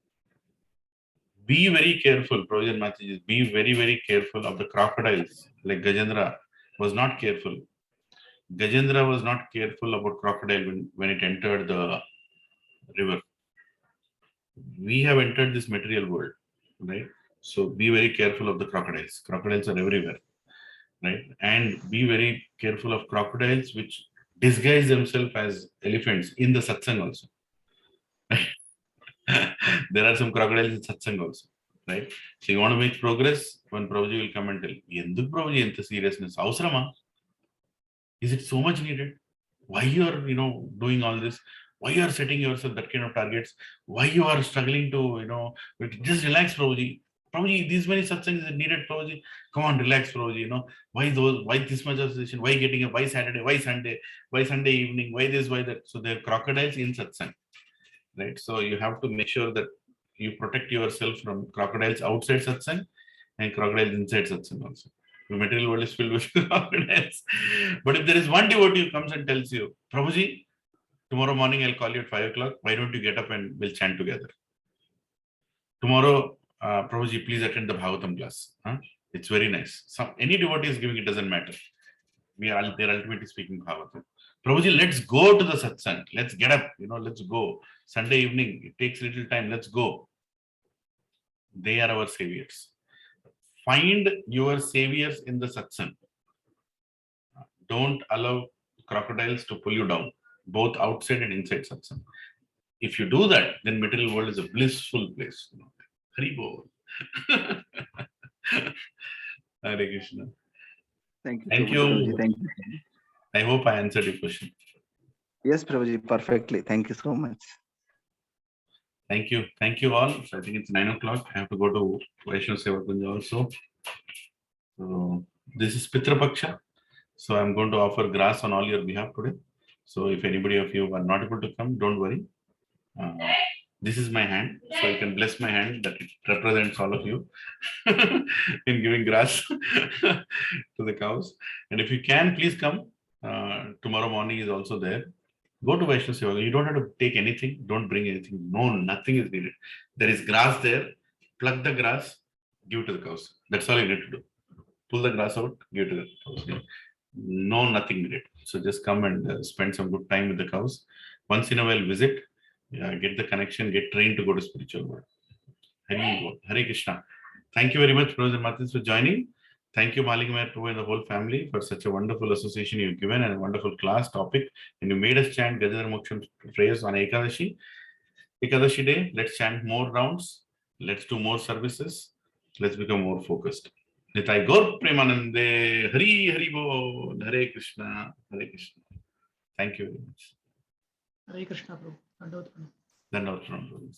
Be very careful, Provision Mataji, be very, very careful of the crocodiles. Like Gajendra was not careful. Gajendra was not careful about crocodile when it entered the river. We have entered this material world, right? So be very careful of the crocodiles. Crocodiles are everywhere, right? And be very careful of crocodiles which disguise themselves as elephants in the satsang also. There are some crocodiles in satsang also, right? So you want to make progress, when Prabhuji will come and tell, Enduk Prabhuji enta seriousness? Avasarama? Is it so much needed? Why you are, doing all this? Why you are setting yourself that kind of targets? Why you are struggling to, just relax, Prabhuji. Prabhuji, these many satsangs is needed, Prabhuji. Come on, relax, Prabhuji. Why this much of session? Why getting up? Why Saturday? Why Sunday? Why Sunday evening? Why this? Why that? So there are crocodiles in satsang, right? So you have to make sure that you protect yourself from crocodiles outside satsang and crocodiles inside satsang also. The material world is filled with crocodiles. But if there is one devotee who comes and tells you, Prabhuji, tomorrow morning I'll call you at 5 o'clock. Why don't you get up and we'll chant together? Tomorrow, Prabhuji, please attend the Bhagavatam class. It's very nice. Any devotee is giving, it doesn't matter. They're ultimately speaking Bhagavatam. Prabhuji, let's go to the satsang. Let's get up, let's go. Sunday evening, it takes little time. Let's go. They are our saviors. Find your saviors in the satsang. Don't allow crocodiles to pull you down, both outside and inside satsang. If you do that, then material world is a blissful place. Hari Bol. Hare Krishna. Thank you. Thank so much, you. Prabhuji. Thank you. I hope I answered your question. Yes, Prabhuji, perfectly. Thank you so much. Thank you. Thank you all. So I think it's 9 o'clock. I have to go to Vaishnav Seva Kunja also. So this is Pitra Paksha. So I'm going to offer grass on all your behalf today. So if anybody of you are not able to come, don't worry. This is my hand. So you can bless my hand that it represents all of you in giving grass to the cows. And if you can, please come. Tomorrow morning is also there. Go to Vaishnav Seva. You don't have to take anything. Don't bring anything. No, nothing is needed. There is grass there. Pluck the grass, give it to the cows. That's all you need to do. Pull the grass out, give it to the cows. No, nothing needed. So just come and spend some good time with the cows. Once in a while, visit. Get the connection. Get trained to go to spiritual world. Hare Krishna. Thank you very much, brothers and Martins, for joining. Thank you, Malik Mayor Prabhu and the whole family for such a wonderful association you've given and a wonderful class topic. And you made us chant Gajadhar Moksham phrase on Ekadashi. Ekadashi day, let's chant more rounds. Let's do more services. Let's become more focused. Nitai Gaur Premanande, Hari Hari Bol, Hare Krishna, Hare Krishna. Thank you very much. Hare Krishna, Prabhu. Dandavata. Dandavata.